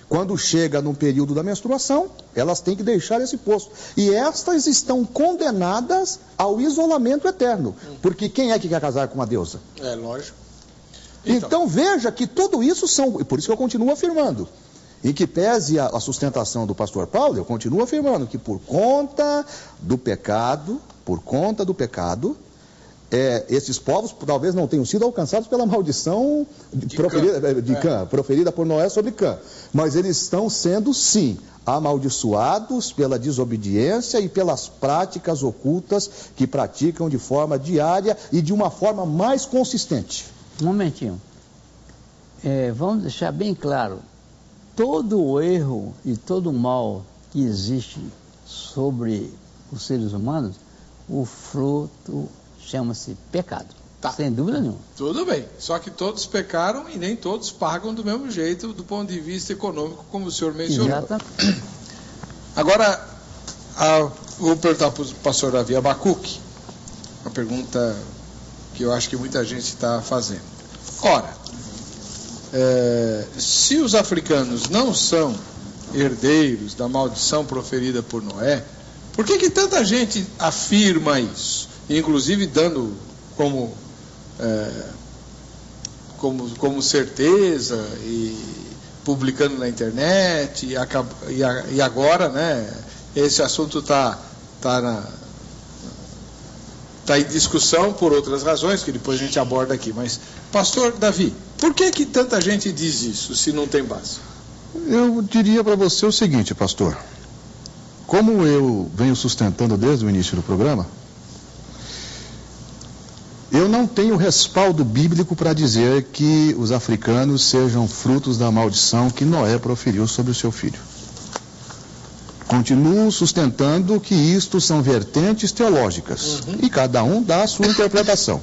quando chega no período da menstruação, elas têm que deixar esse posto. E estas estão condenadas ao isolamento eterno. Porque quem é que quer casar com uma deusa? É, lógico. Então veja que tudo isso são... Por isso que eu continuo afirmando. Em que pese a sustentação do pastor Paulo, eu continuo afirmando que por conta do pecado, esses povos talvez não tenham sido alcançados pela maldição proferida por Noé sobre Cã, mas eles estão sendo, sim, amaldiçoados pela desobediência e pelas práticas ocultas que praticam de forma diária e de uma forma mais consistente. Um momentinho. vamos deixar bem claro, todo o erro e todo o mal que existe sobre os seres humanos, o fruto chama-se pecado. Tá. Sem dúvida nenhuma. Tudo bem, só que todos pecaram e nem todos pagam do mesmo jeito do ponto de vista econômico, como o senhor mencionou. Exatamente. Agora, vou perguntar para o pastor Davi Abacuque, uma pergunta que eu acho que muita gente está fazendo. Ora, se os africanos não são herdeiros da maldição proferida por Noé, por que tanta gente afirma isso? Inclusive dando como certeza e publicando na internet e agora, né, esse assunto está em discussão por outras razões que depois a gente aborda aqui. Mas, pastor Davi, por que tanta gente diz isso se não tem base? Eu diria para você o seguinte, pastor. Como eu venho sustentando desde o início do programa, eu não tenho respaldo bíblico para dizer que os africanos sejam frutos da maldição que Noé proferiu sobre o seu filho. Continuo sustentando que isto são vertentes teológicas, e cada um dá a sua interpretação.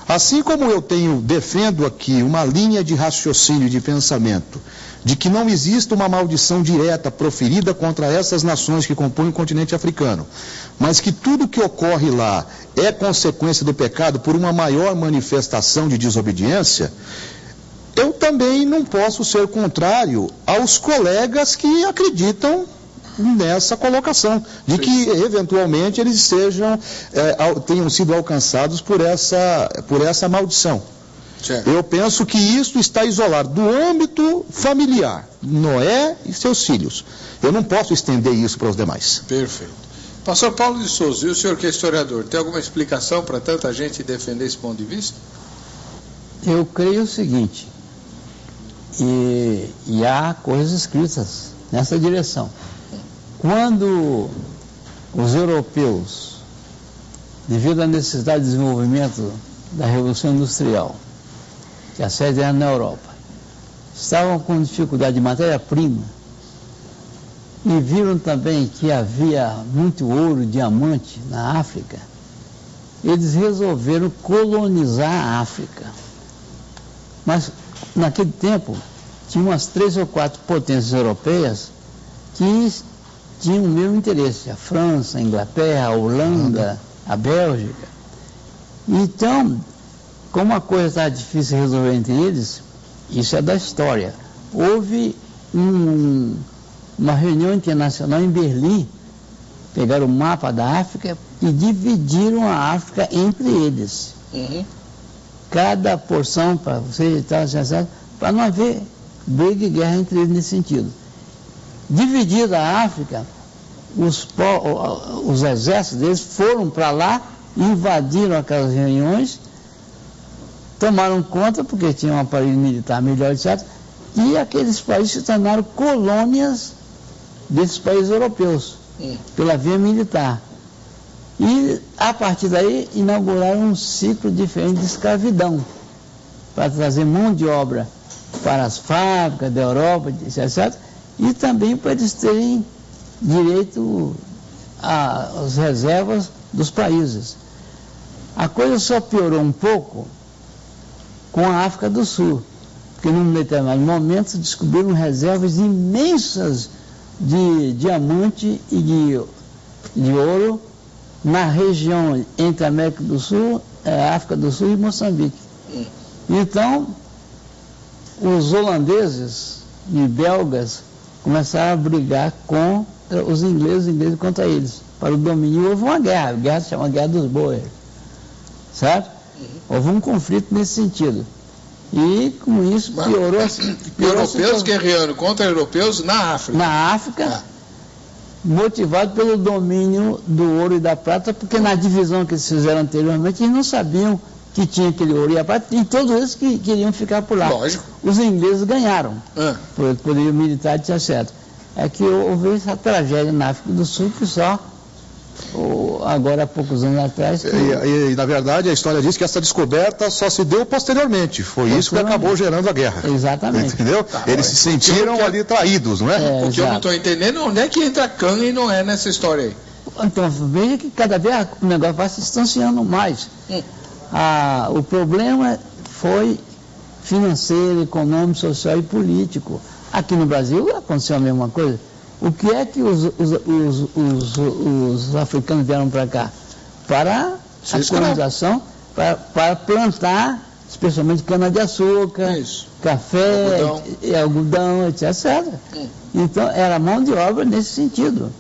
Assim como eu defendo aqui uma linha de raciocínio e de pensamento, de que não existe uma maldição direta proferida contra essas nações que compõem o continente africano, mas que tudo que ocorre lá é consequência do pecado por uma maior manifestação de desobediência, eu também não posso ser contrário aos colegas que acreditam nessa colocação, de que eventualmente eles tenham sido alcançados por essa maldição. Certo. Eu penso que isso está isolado do âmbito familiar, Noé e seus filhos. Eu não posso estender isso para os demais. Perfeito. Pastor Paulo de Souza, e o senhor que é historiador, tem alguma explicação para tanta gente defender esse ponto de vista? Eu creio o seguinte, e há coisas escritas nessa direção. Quando os europeus, devido à necessidade de desenvolvimento da Revolução Industrial, que a sede era na Europa, estavam com dificuldade de matéria-prima e viram também que havia muito ouro e diamante na África, eles resolveram colonizar a África. Mas, naquele tempo, tinha umas 3 ou 4 potências europeias que tinham o mesmo interesse, a França, a Inglaterra, a Holanda, a Bélgica. Então, como a coisa estava difícil de resolver entre eles, isso é da história. Houve uma reunião internacional em Berlim, pegaram o mapa da África e dividiram a África entre eles. Cada porção para você para não haver briga e guerra entre eles nesse sentido. Dividida a África, os exércitos deles foram para lá, invadiram aquelas reuniões, tomaram conta, porque tinham um aparelho militar melhor, etc. E aqueles países se tornaram colônias desses países europeus, pela via militar. E, a partir daí, inauguraram um ciclo diferente de escravidão, para trazer mão de obra para as fábricas da Europa, etc. E também para eles terem direito às reservas dos países. A coisa só piorou um pouco com a África do Sul, porque num determinado momento descobriram reservas imensas de diamante e de ouro na região entre a América do Sul, a África do Sul e Moçambique. Então, os holandeses e belgas começaram a brigar contra os ingleses contra eles, para o domínio. Houve uma guerra, a guerra se chama Guerra dos Boers, certo? Houve um conflito nesse sentido. E com isso piorou europeus guerreando contra europeus na África. Na África, motivado pelo domínio do ouro e da prata, porque na divisão que eles fizeram anteriormente, eles não sabiam que tinha aquele ouro e a prata, e todos eles que queriam ficar por lá. Lógico. Os ingleses ganharam, por poderio militar, etc. É que houve essa tragédia na África do Sul que só agora há poucos anos atrás. E, na verdade, a história diz que essa descoberta só se deu posteriormente. Foi isso que acabou gerando a guerra. Exatamente. Entendeu? Eles se sentiram ali traídos, não é? Porque eu não estou entendendo onde é que entra Kahn e Noé nessa história aí. Então, veja que cada vez o negócio vai se distanciando mais. O problema foi financeiro, econômico, social e político. Aqui no Brasil aconteceu a mesma coisa. O que é que os africanos vieram para cá? Para a colonização, para plantar, especialmente cana-de-açúcar, café, algodão, etc. Então, era mão de obra nesse sentido.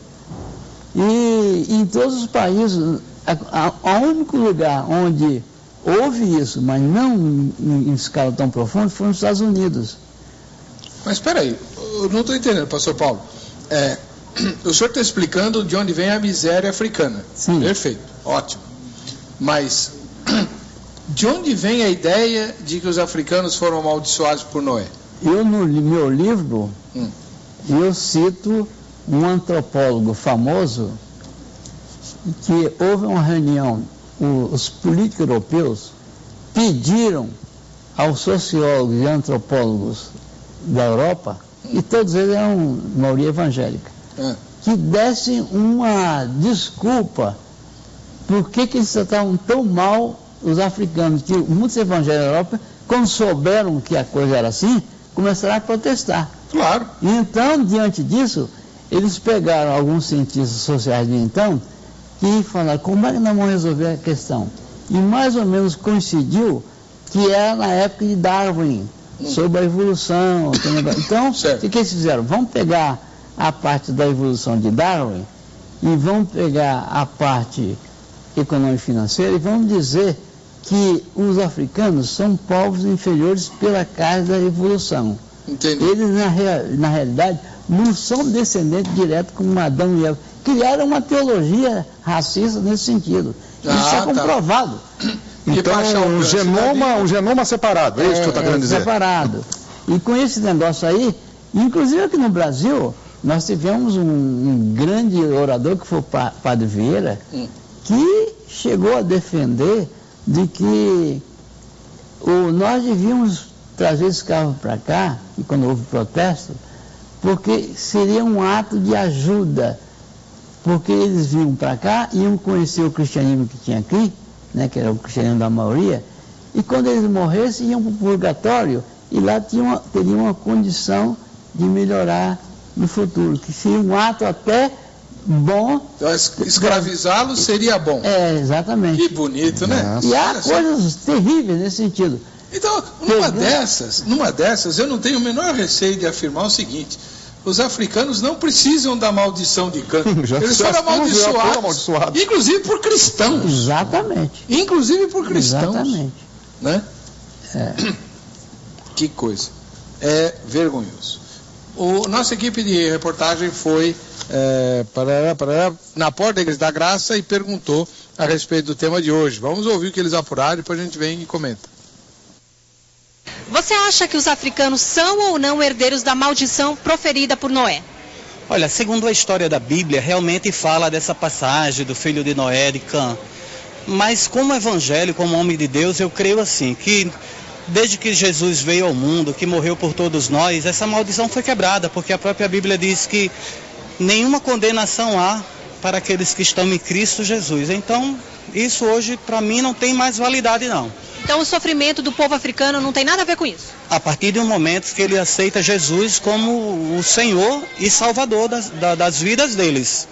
E em todos os países, o único lugar onde houve isso, mas não em escala tão profunda, foi nos Estados Unidos. Mas espera aí, eu não estou entendendo, pastor Paulo. O senhor está explicando de onde vem a miséria africana. Sim. Perfeito, ótimo. Mas de onde vem a ideia de que os africanos foram amaldiçoados por Noé? Eu, no meu livro, eu cito um antropólogo famoso que houve uma reunião, os políticos europeus pediram aos sociólogos e antropólogos da Europa, e todos eles eram maioria evangélica, que dessem uma desculpa por que eles tratavam tão mal os africanos, que muitos evangélicos da Europa, quando souberam que a coisa era assim, começaram a protestar. Claro. E então, diante disso, eles pegaram alguns cientistas sociais de então e falaram, como é que nós vamos resolver a questão? E mais ou menos coincidiu que era na época de Darwin, sobre a evolução. Então, o que eles fizeram? Vamos pegar a parte da evolução de Darwin e vamos pegar a parte econômica e financeira e vamos dizer que os africanos são povos inferiores pela causa da evolução. Entendi. Eles, na realidade, não são descendentes diretos como Adão e Eva. Criaram uma teologia racista nesse sentido. Isso é comprovado. Então, um genoma separado, é isso que você está querendo dizer? Separado. E com esse negócio aí, inclusive aqui no Brasil, nós tivemos um grande orador, que foi o Padre Vieira, que chegou a defender de que nós devíamos trazer escravos para cá, e quando houve protesto, porque seria um ato de ajuda, porque eles vinham para cá, iam conhecer o cristianismo que tinha aqui, né, que era o cristianismo da maioria, e quando eles morressem, iam para o purgatório, e lá teriam uma condição de melhorar no futuro, que seria um ato até bom. Então, escravizá-los seria bom. Exatamente. Que bonito, né? E há coisas terríveis nesse sentido. Então, numa dessas, eu não tenho o menor receio de afirmar o seguinte: os africanos não precisam da maldição de Cã. Eles foram amaldiçoados, inclusive por cristãos. Exatamente. Inclusive por cristãos. Exatamente. Né? Que coisa. É vergonhoso. Nossa equipe de reportagem foi na porta da Igreja da Graça e perguntou a respeito do tema de hoje. Vamos ouvir o que eles apuraram, depois a gente vem e comenta. Você acha que os africanos são ou não herdeiros da maldição proferida por Noé? Olha, segundo a história da Bíblia, realmente fala dessa passagem do filho de Noé, de Cã. Mas como evangélico, como homem de Deus, eu creio assim, que desde que Jesus veio ao mundo, que morreu por todos nós, essa maldição foi quebrada, porque a própria Bíblia diz que nenhuma condenação há para aqueles que estão em Cristo Jesus. Então, isso hoje, para mim, não tem mais validade, não. Então o sofrimento do povo africano não tem nada a ver com isso? A partir de um momento que ele aceita Jesus como o Senhor e Salvador das vidas deles.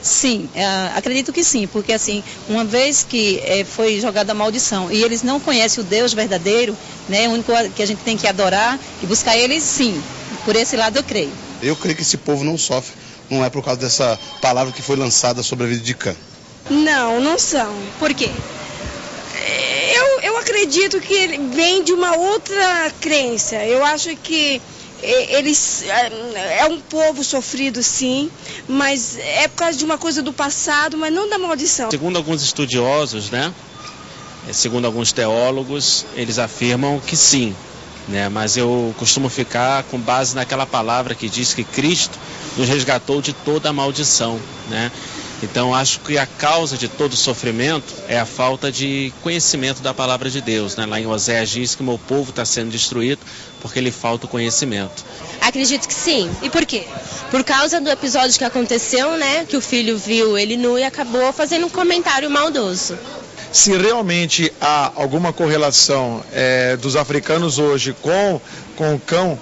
Sim, acredito que sim, porque assim, uma vez que foi jogada a maldição e eles não conhecem o Deus verdadeiro, né, o único que a gente tem que adorar e buscar ele, sim, por esse lado eu creio. Eu creio que esse povo não sofre, não é por causa dessa palavra que foi lançada sobre a vida de Cã. Não são. Por quê? Eu acredito que ele vem de uma outra crença. Eu acho que eles é um povo sofrido, sim, mas é por causa de uma coisa do passado, mas não da maldição. Segundo alguns estudiosos, né? Segundo alguns teólogos, eles afirmam que sim, né? Mas eu costumo ficar com base naquela palavra que diz que Cristo nos resgatou de toda a maldição, né? Então acho que a causa de todo sofrimento é a falta de conhecimento da palavra de Deus, né? Lá em Oséias diz que o meu povo está sendo destruído porque lhe falta o conhecimento. Acredito que sim. E por quê? Por causa do episódio que aconteceu, né? Que o filho viu ele nu e acabou fazendo um comentário maldoso. Se realmente há alguma correlação dos africanos hoje com o cão,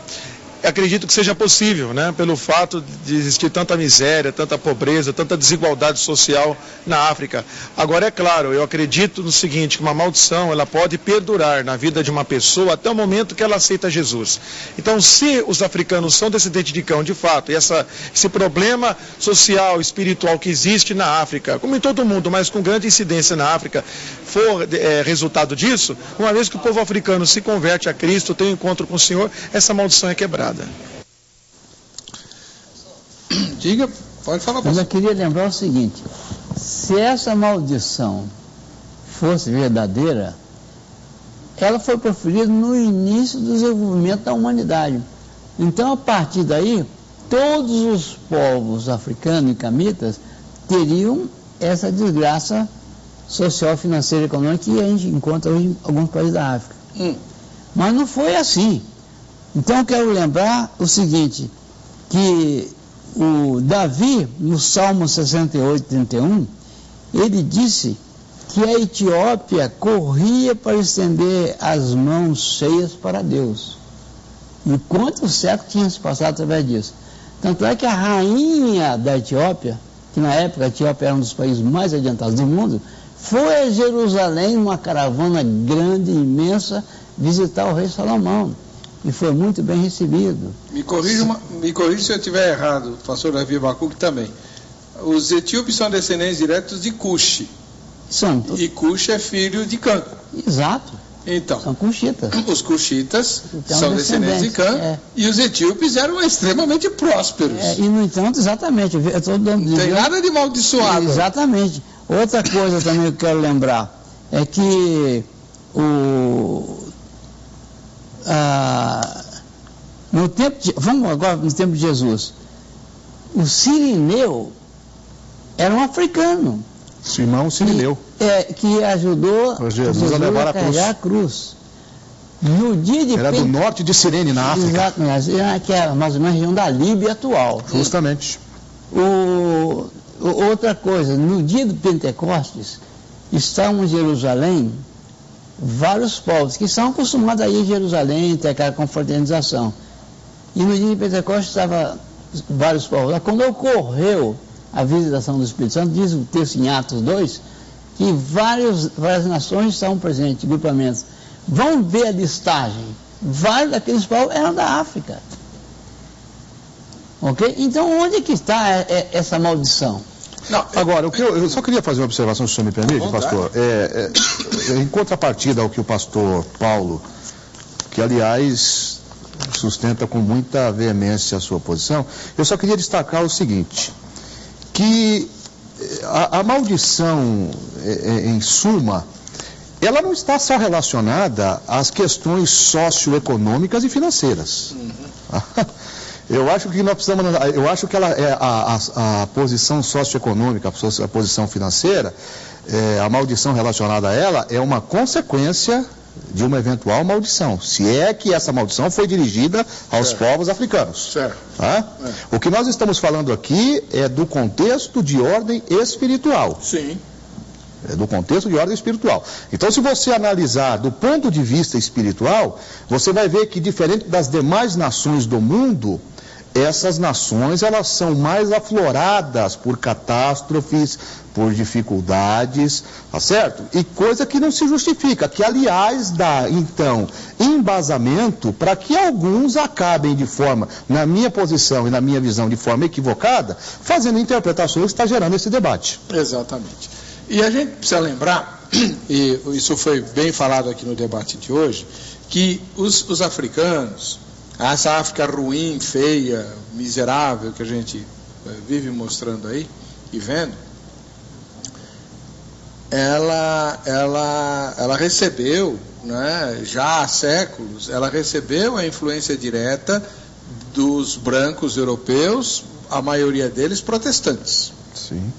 acredito que seja possível, né? Pelo fato de existir tanta miséria, tanta pobreza, tanta desigualdade social na África. Agora, é claro, eu acredito no seguinte, que uma maldição ela pode perdurar na vida de uma pessoa até o momento que ela aceita Jesus. Então, se os africanos são descendentes de cão, de fato, e esse problema social, espiritual que existe na África, como em todo mundo, mas com grande incidência na África, for resultado disso, uma vez que o povo africano se converte a Cristo, tem um encontro com o Senhor, essa maldição é quebrada. Diga, pode falar. Mas eu queria lembrar o seguinte, se essa maldição fosse verdadeira, ela foi proferida no início do desenvolvimento da humanidade. Então, a partir daí, todos os povos africanos e camitas teriam essa desgraça social, financeira e econômica que a gente encontra hoje em alguns países da África. Mas não foi assim. Então eu quero lembrar o seguinte, que o Davi, no Salmo 68, 31, ele disse que a Etiópia corria para estender as mãos cheias para Deus. E quantos séculos tinham se passado através disso? Tanto é que a rainha da Etiópia, que na época a Etiópia era um dos países mais adiantados do mundo, foi a Jerusalém, numa caravana grande, imensa, visitar o rei Salomão. E foi muito bem recebido. Me corrija se eu estiver errado, pastor Davi Abacuque também. Os etíopes são descendentes diretos de Cuxi. São. E Cuxi é filho de Cã. Exato. Então, são cuxitas. Os cuxitas são descendentes de Cã, e os etíopes eram extremamente prósperos. E no entanto, exatamente, eu estou dando não tem nada de maldiçoado. Exatamente. Outra coisa também que eu quero lembrar é que vamos agora no tempo de Jesus, o Cirineu era um africano. Simão Cirineu. Que ajudou Jesus a levar a cruz. No dia de era do norte de Cirene, na África. Exatamente, que era mais ou menos a região da Líbia atual. Justamente. Outra coisa, no dia do Pentecostes, estavam em Jerusalém vários povos que são acostumados a ir a Jerusalém, ter aquela confraternização. E no dia de Pentecostes estavam vários povos. Quando ocorreu a visitação do Espírito Santo, diz o texto em Atos 2, que várias nações estavam presentes, grupamentos. Vão ver a listagem. Vários daqueles povos eram da África. Ok? Então, onde é que está essa maldição? Não, agora, eu só queria fazer uma observação, se o senhor me permite, pastor. Em contrapartida ao que o pastor Paulo, que aliás sustenta com muita veemência a sua posição, eu só queria destacar o seguinte, que a maldição, em suma, ela não está só relacionada às questões socioeconômicas e financeiras. Eu acho que nós precisamos, a posição socioeconômica, a posição financeira, a maldição relacionada a ela é uma consequência de uma eventual maldição, se é que essa maldição foi dirigida aos povos africanos. Certo. Tá? O que nós estamos falando aqui é do contexto de ordem espiritual. Sim. É do contexto de ordem espiritual. Então, se você analisar do ponto de vista espiritual, você vai ver que, diferente das demais nações do mundo, essas nações, elas são mais afloradas por catástrofes, por dificuldades, tá certo? E coisa que não se justifica, que aliás dá, então, embasamento para que alguns acabem de forma, na minha posição e na minha visão, de forma equivocada, fazendo interpretações que está gerando esse debate. Exatamente. E a gente precisa lembrar, e isso foi bem falado aqui no debate de hoje, que os africanos, essa África ruim, feia, miserável que a gente vive mostrando aí e vendo, ela recebeu, né, já há séculos, ela recebeu a influência direta dos brancos europeus, a maioria deles protestantes. Sim.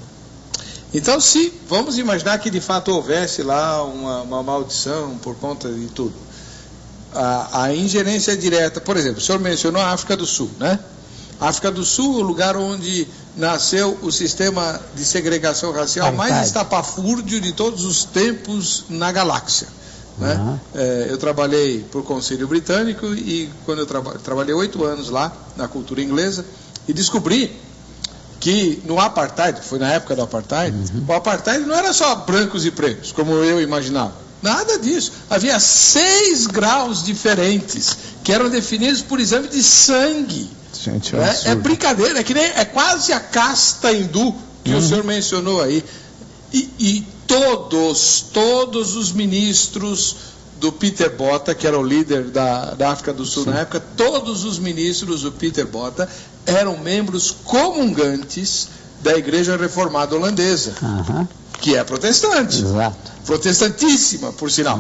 Então, se vamos imaginar que de fato houvesse lá uma maldição por conta de tudo, a ingerência direta, por exemplo, o senhor mencionou a África do Sul, né? A África do Sul é o lugar onde nasceu o sistema de segregação racial mais estapafúrdio de todos os tempos na galáxia. Né? Eu trabalhei por Conselho Britânico e quando eu trabalhei 8 anos lá na cultura inglesa e descobri que no apartheid, foi na época do apartheid, o apartheid não era só brancos e pretos, como eu imaginava. Nada disso. Havia 6 graus diferentes que eram definidos por exame de sangue. Gente, é brincadeira, é quase a casta hindu que o senhor mencionou aí. E todos os ministros do Peter Botha, que era o líder da África do Sul na época, todos os ministros do Peter Botha eram membros comungantes da Igreja Reformada Holandesa, que é protestante. Exato. Protestantíssima, por sinal.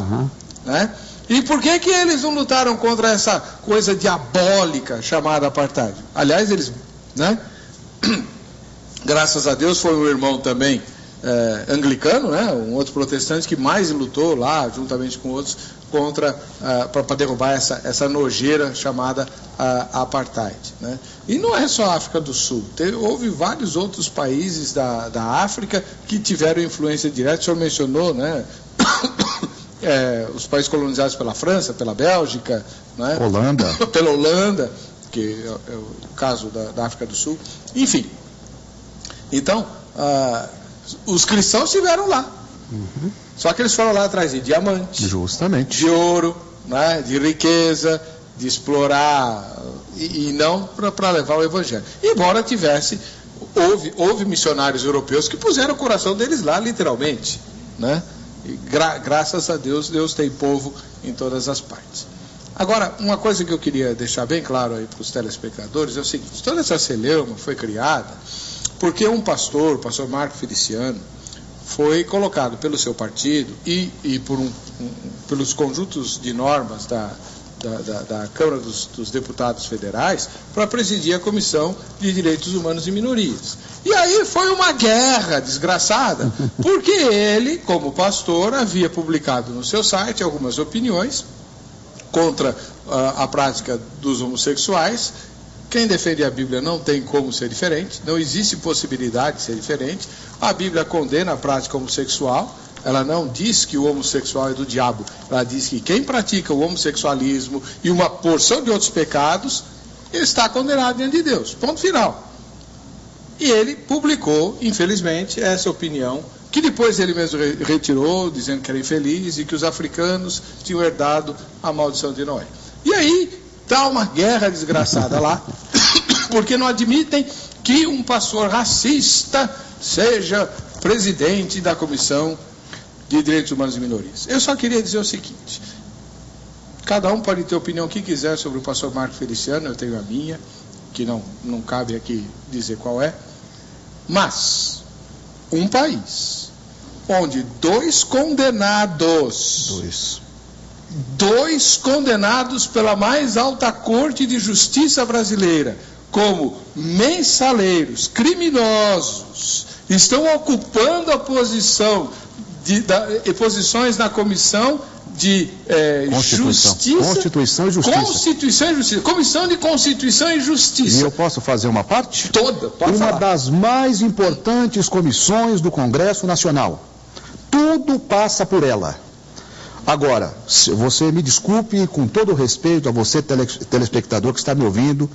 Né? E por que eles não lutaram contra essa coisa diabólica chamada apartheid? Aliás, eles, né? Graças a Deus, foi um irmão também anglicano, né? Um outro protestante que mais lutou lá, juntamente com outros, contra para derrubar essa nojeira chamada apartheid. Né? E não é só a África do Sul, houve vários outros países da África que tiveram influência direta. O senhor mencionou, né? Os países colonizados pela França, pela Bélgica, né? Pela Holanda, que é o caso da África do Sul. Enfim, então os cristãos estiveram lá. Só que eles foram lá atrás de diamante, justamente, de ouro, né? De riqueza, de explorar, e não para levar o evangelho. Embora houve missionários europeus que puseram o coração deles lá, literalmente, né? E graças a Deus, Deus tem povo em todas as partes. Agora, uma coisa que eu queria deixar bem claro aí para os telespectadores é o seguinte: toda essa celeuma foi criada porque um pastor, o pastor Marco Feliciano, foi colocado pelo seu partido e pelos conjuntos de normas da Câmara dos Deputados Federais para presidir a Comissão de Direitos Humanos e Minorias. E aí foi uma guerra desgraçada, porque ele, como pastor, havia publicado no seu site algumas opiniões contra a prática dos homossexuais. Quem defende a Bíblia não tem como ser diferente, não existe possibilidade de ser diferente. A Bíblia condena a prática homossexual. Ela não diz que o homossexual é do diabo. Ela diz que quem pratica o homossexualismo e uma porção de outros pecados está condenado diante de Deus. Ponto final. E ele publicou, infelizmente, essa opinião, que depois ele mesmo retirou, dizendo que era infeliz e que os africanos tinham herdado a maldição de Noé. E aí está uma guerra desgraçada lá, porque não admitem que um pastor racista seja presidente da Comissão de Direitos Humanos e Minorias. Eu só queria dizer o seguinte: cada um pode ter a opinião que quiser sobre o pastor Marco Feliciano, eu tenho a minha, que não cabe aqui dizer qual é, mas um país onde dois condenados pela mais alta corte de justiça brasileira, como mensaleiros, criminosos, estão ocupando a posições na Comissão de Constituição e Justiça. Comissão de Constituição e Justiça. E eu posso fazer uma parte? Toda, pode falar. Uma das mais importantes comissões do Congresso Nacional. Tudo passa por ela. Agora, você me desculpe, com todo o respeito a você, telespectador que está me ouvindo,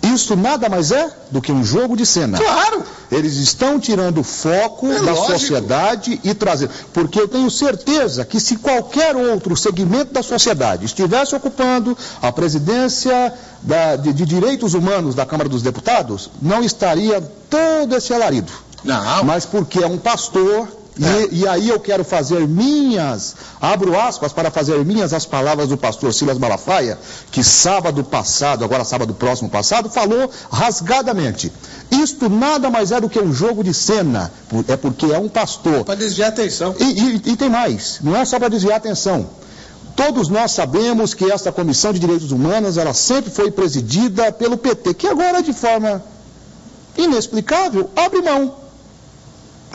isso nada mais é do que um jogo de cena. Claro! Eles estão tirando o foco da sociedade e trazendo. Porque eu tenho certeza que se qualquer outro segmento da sociedade estivesse ocupando a presidência de Direitos Humanos da Câmara dos Deputados, não estaria todo esse alarido. Não. Mas porque é um pastor. E aí eu quero fazer abro aspas para fazer minhas as palavras do pastor Silas Malafaia, que sábado próximo passado, falou rasgadamente: isto nada mais é do que um jogo de cena, é porque é um pastor. Para desviar a atenção. E tem mais, não é só para desviar a atenção. Todos nós sabemos que esta Comissão de Direitos Humanos, ela sempre foi presidida pelo PT, que agora, de forma inexplicável, abre mão.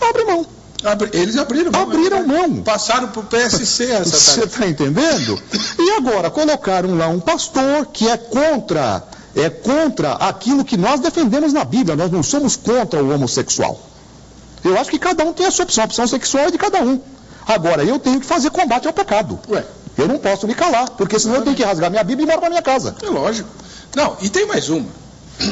abre mão. Eles abriram mão. Abriram mão. Passaram para o PSC essa tarde. Você está entendendo? E agora colocaram lá um pastor que é contra aquilo que nós defendemos na Bíblia. Nós não somos contra o homossexual. Eu acho que cada um tem a sua opção. A opção sexual é de cada um. Agora, eu tenho que fazer combate ao pecado. Eu não posso me calar, porque senão eu tenho que rasgar minha Bíblia e ir embora para minha casa. É lógico. Não, e tem mais uma.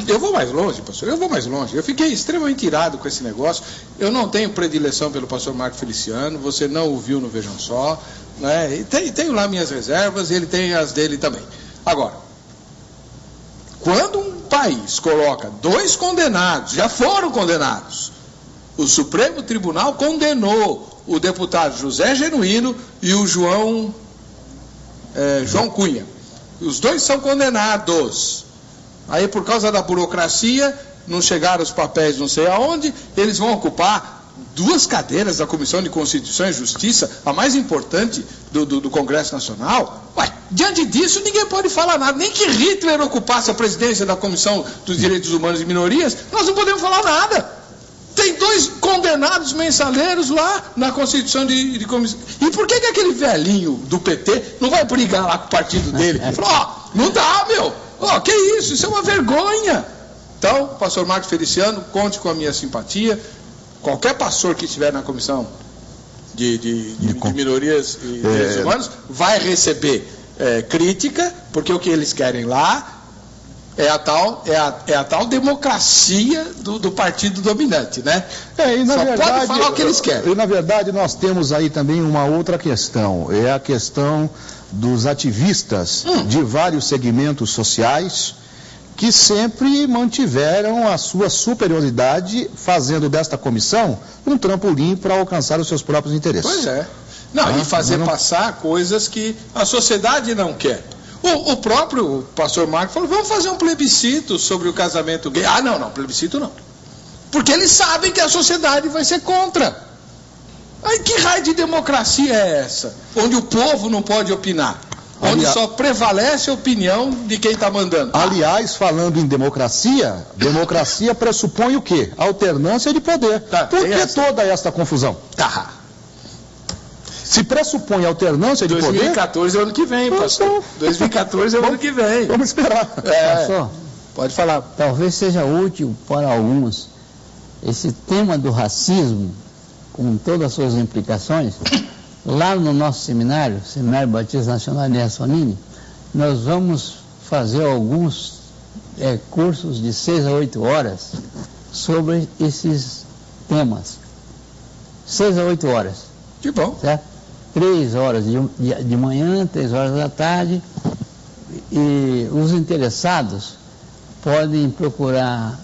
Eu vou mais longe, pastor, eu vou mais longe. Eu fiquei extremamente irado com esse negócio. Eu não tenho predileção pelo pastor Marco Feliciano, você não o viu no Vejam Só, né? E tenho lá minhas reservas, ele tem as dele também. Agora, quando um país coloca 2 condenados, já foram condenados, o Supremo Tribunal condenou o deputado José Genuíno e o João Cunha. Os 2 são condenados. Aí, por causa da burocracia, não chegaram os papéis não sei aonde, eles vão ocupar 2 cadeiras da Comissão de Constituição e Justiça, a mais importante do Congresso Nacional. Ué, diante disso, ninguém pode falar nada. Nem que Hitler ocupasse a presidência da Comissão dos Direitos Humanos e Minorias, nós não podemos falar nada. Tem 2 condenados mensaleiros lá na Constituição de Comissão. E por que aquele velhinho do PT não vai brigar lá com o partido dele? Falou, não dá, meu. Que isso? Isso é uma vergonha. Então, pastor Marcos Feliciano, conte com a minha simpatia. Qualquer pastor que estiver na Comissão de Minorias e Direitos Humanos vai receber crítica, porque o que eles querem lá é a tal democracia do partido dominante, né? E na verdade, pode falar o que eles querem. E na verdade nós temos aí também uma outra questão, é a questão dos ativistas de vários segmentos sociais que sempre mantiveram a sua superioridade, fazendo desta comissão um trampolim para alcançar os seus próprios interesses. Pois é. Não, e fazer passar coisas que a sociedade não quer. O próprio pastor Marco falou, vamos fazer um plebiscito sobre o casamento gay. Não, plebiscito não. Porque eles sabem que a sociedade vai ser contra. Aí que raio de democracia é essa? Onde o povo não pode opinar. Onde só prevalece a opinião de quem está mandando. Aliás, falando em democracia, democracia pressupõe o quê? Alternância de poder. Por que toda essa confusão? Se pressupõe alternância de 2014 poder... é ano que vem, pastor. 2014 é o ano que vem. Vamos esperar. Pastor, pode falar. Talvez seja útil para alguns esse tema do racismo, com todas as suas implicações. Lá no nosso Seminário Batista Nacional de Sonini, nós vamos fazer alguns cursos de 6 a 8 horas sobre esses temas. 6 a 8 horas. Que bom. Certo? 3 horas de manhã, 3 horas da tarde. E os interessados podem procurar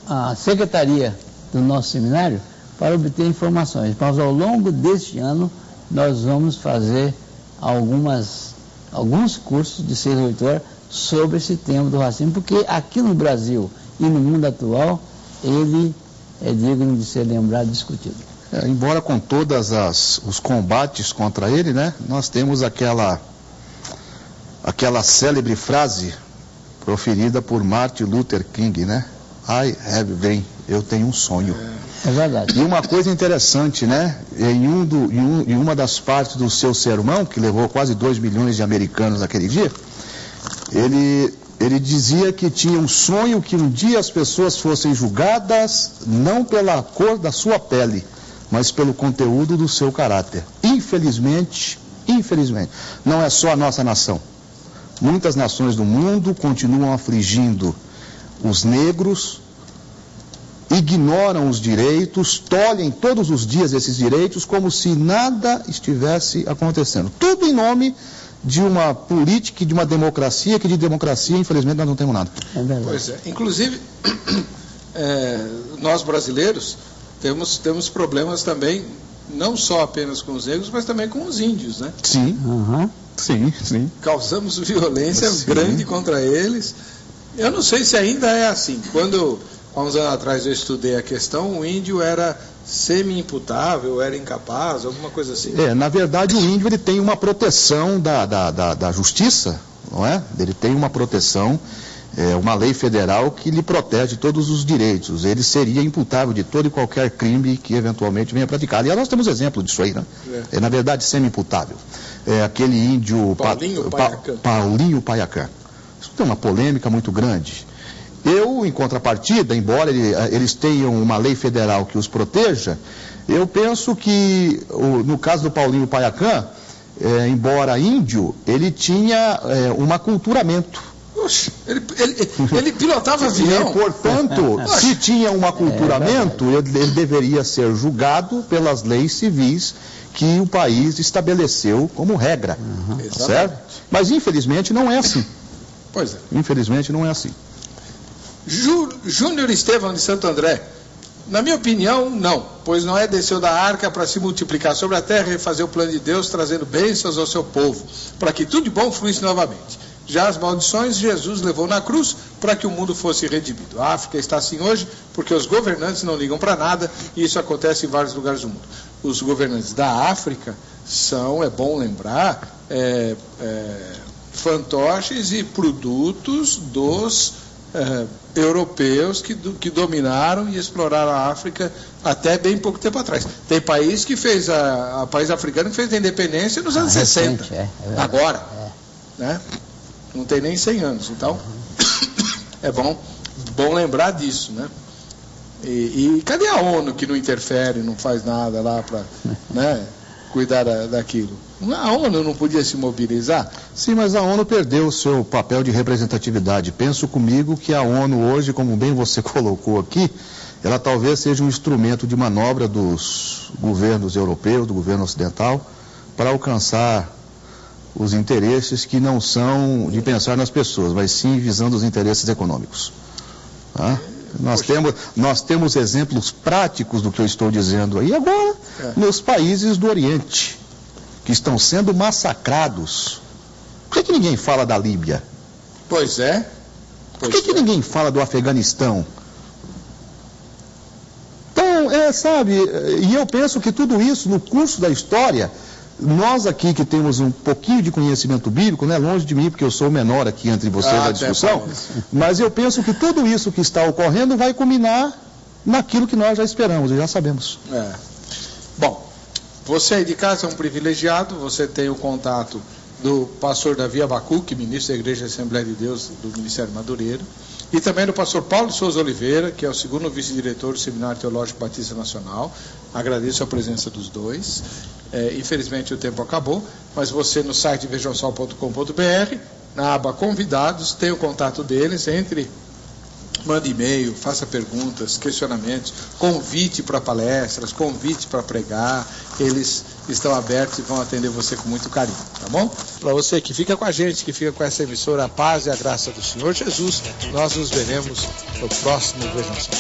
a secretaria do nosso seminário para obter informações. Mas ao longo deste ano nós vamos fazer alguns cursos de 6 a 8 horas sobre esse tema do racismo, porque aqui no Brasil e no mundo atual ele é digno de ser lembrado e discutido. Embora com todas os combates contra ele, né, nós temos aquela célebre frase proferida por Martin Luther King, né? I have a dream, eu tenho um sonho. É verdade. E uma coisa interessante, né? Em uma das partes do seu sermão, que levou quase 2 milhões de americanos naquele dia, ele dizia que tinha um sonho que um dia as pessoas fossem julgadas não pela cor da sua pele, mas pelo conteúdo do seu caráter. Infelizmente, não é só a nossa nação. Muitas nações do mundo continuam afligindo os negros, ignoram os direitos, tolhem todos os dias esses direitos como se nada estivesse acontecendo. Tudo em nome de uma política e de uma democracia, que de democracia, infelizmente, nós não temos nada. É verdade. Pois é. Inclusive, nós brasileiros temos problemas também, não só apenas com os negros, mas também com os índios, né? Sim. Uhum. Sim. Causamos violência grande contra eles. Eu não sei se ainda é assim. Quando, há uns anos atrás, eu estudei a questão, o índio era semi-imputável, era incapaz, alguma coisa assim. Na verdade, o índio ele tem uma proteção da justiça, não é? Ele tem uma proteção uma lei federal que lhe protege todos os direitos. Ele seria imputável de todo e qualquer crime que eventualmente venha praticado. E nós temos exemplo disso aí, né? É na verdade semi-imputável. Aquele índio Paulinho Paiacã. Isso tem uma polêmica muito grande. Eu, em contrapartida, embora eles tenham uma lei federal que os proteja, eu penso que, no caso do Paulinho Paiacã, embora índio, ele tinha um aculturamento. Oxe, ele pilotava avião. E, portanto, se tinha um aculturamento, ele deveria ser julgado pelas leis civis que o país estabeleceu como regra. Certo? Mas, infelizmente, não é assim. Pois é. Infelizmente, não é assim. Júnior Estevão de Santo André. Na minha opinião, não, pois Noé desceu da arca para se multiplicar sobre a terra e fazer o plano de Deus, trazendo bênçãos ao seu povo, para que tudo de bom fluísse novamente. Já as maldições, Jesus levou na cruz para que o mundo fosse redimido. A África está assim hoje porque os governantes não ligam para nada, e isso acontece em vários lugares do mundo. Os governantes da África são, é bom lembrar, fantoches e produtos dos europeus que dominaram e exploraram a África até bem pouco tempo atrás. Tem país que fez, país africano que fez a independência nos anos 60. Agora. Né? Não tem nem 100 anos. Então, é bom lembrar disso, né? E cadê a ONU que não interfere, não faz nada lá para, né, cuidar daquilo? A ONU não podia se mobilizar? Sim, mas a ONU perdeu o seu papel de representatividade. Penso comigo que a ONU hoje, como bem você colocou aqui, ela talvez seja um instrumento de manobra dos governos europeus, do governo ocidental, para alcançar os interesses que não são de pensar nas pessoas, mas sim visando os interesses econômicos. Tá? Nós temos exemplos práticos do que eu estou dizendo aí agora, nos países do Oriente, que estão sendo massacrados. Por que ninguém fala da Líbia? Pois é. Por que ninguém fala do Afeganistão? Então, sabe, e eu penso que tudo isso, no curso da história, nós aqui que temos um pouquinho de conhecimento bíblico, né, longe de mim, porque eu sou o menor aqui entre vocês na discussão, mas eu penso que tudo isso que está ocorrendo vai culminar naquilo que nós já esperamos e já sabemos. Bom, você aí de casa é um privilegiado, você tem o contato do pastor Davi Abacuque, ministro da Igreja Assembleia de Deus do Ministério Madureira, e também do pastor Paulo Souza Oliveira, que é o segundo vice-diretor do Seminário Teológico Batista Nacional. Agradeço a presença dos dois. Infelizmente o tempo acabou, mas você no site vejasol.com.br, na aba convidados, tem o contato deles, mande e-mail, faça perguntas, questionamentos, convite para palestras, convite para pregar, eles estão abertos e vão atender você com muito carinho, tá bom? Para você que fica com a gente, que fica com essa emissora, a paz e a graça do Senhor Jesus, nós nos veremos no próximo Vejam Só.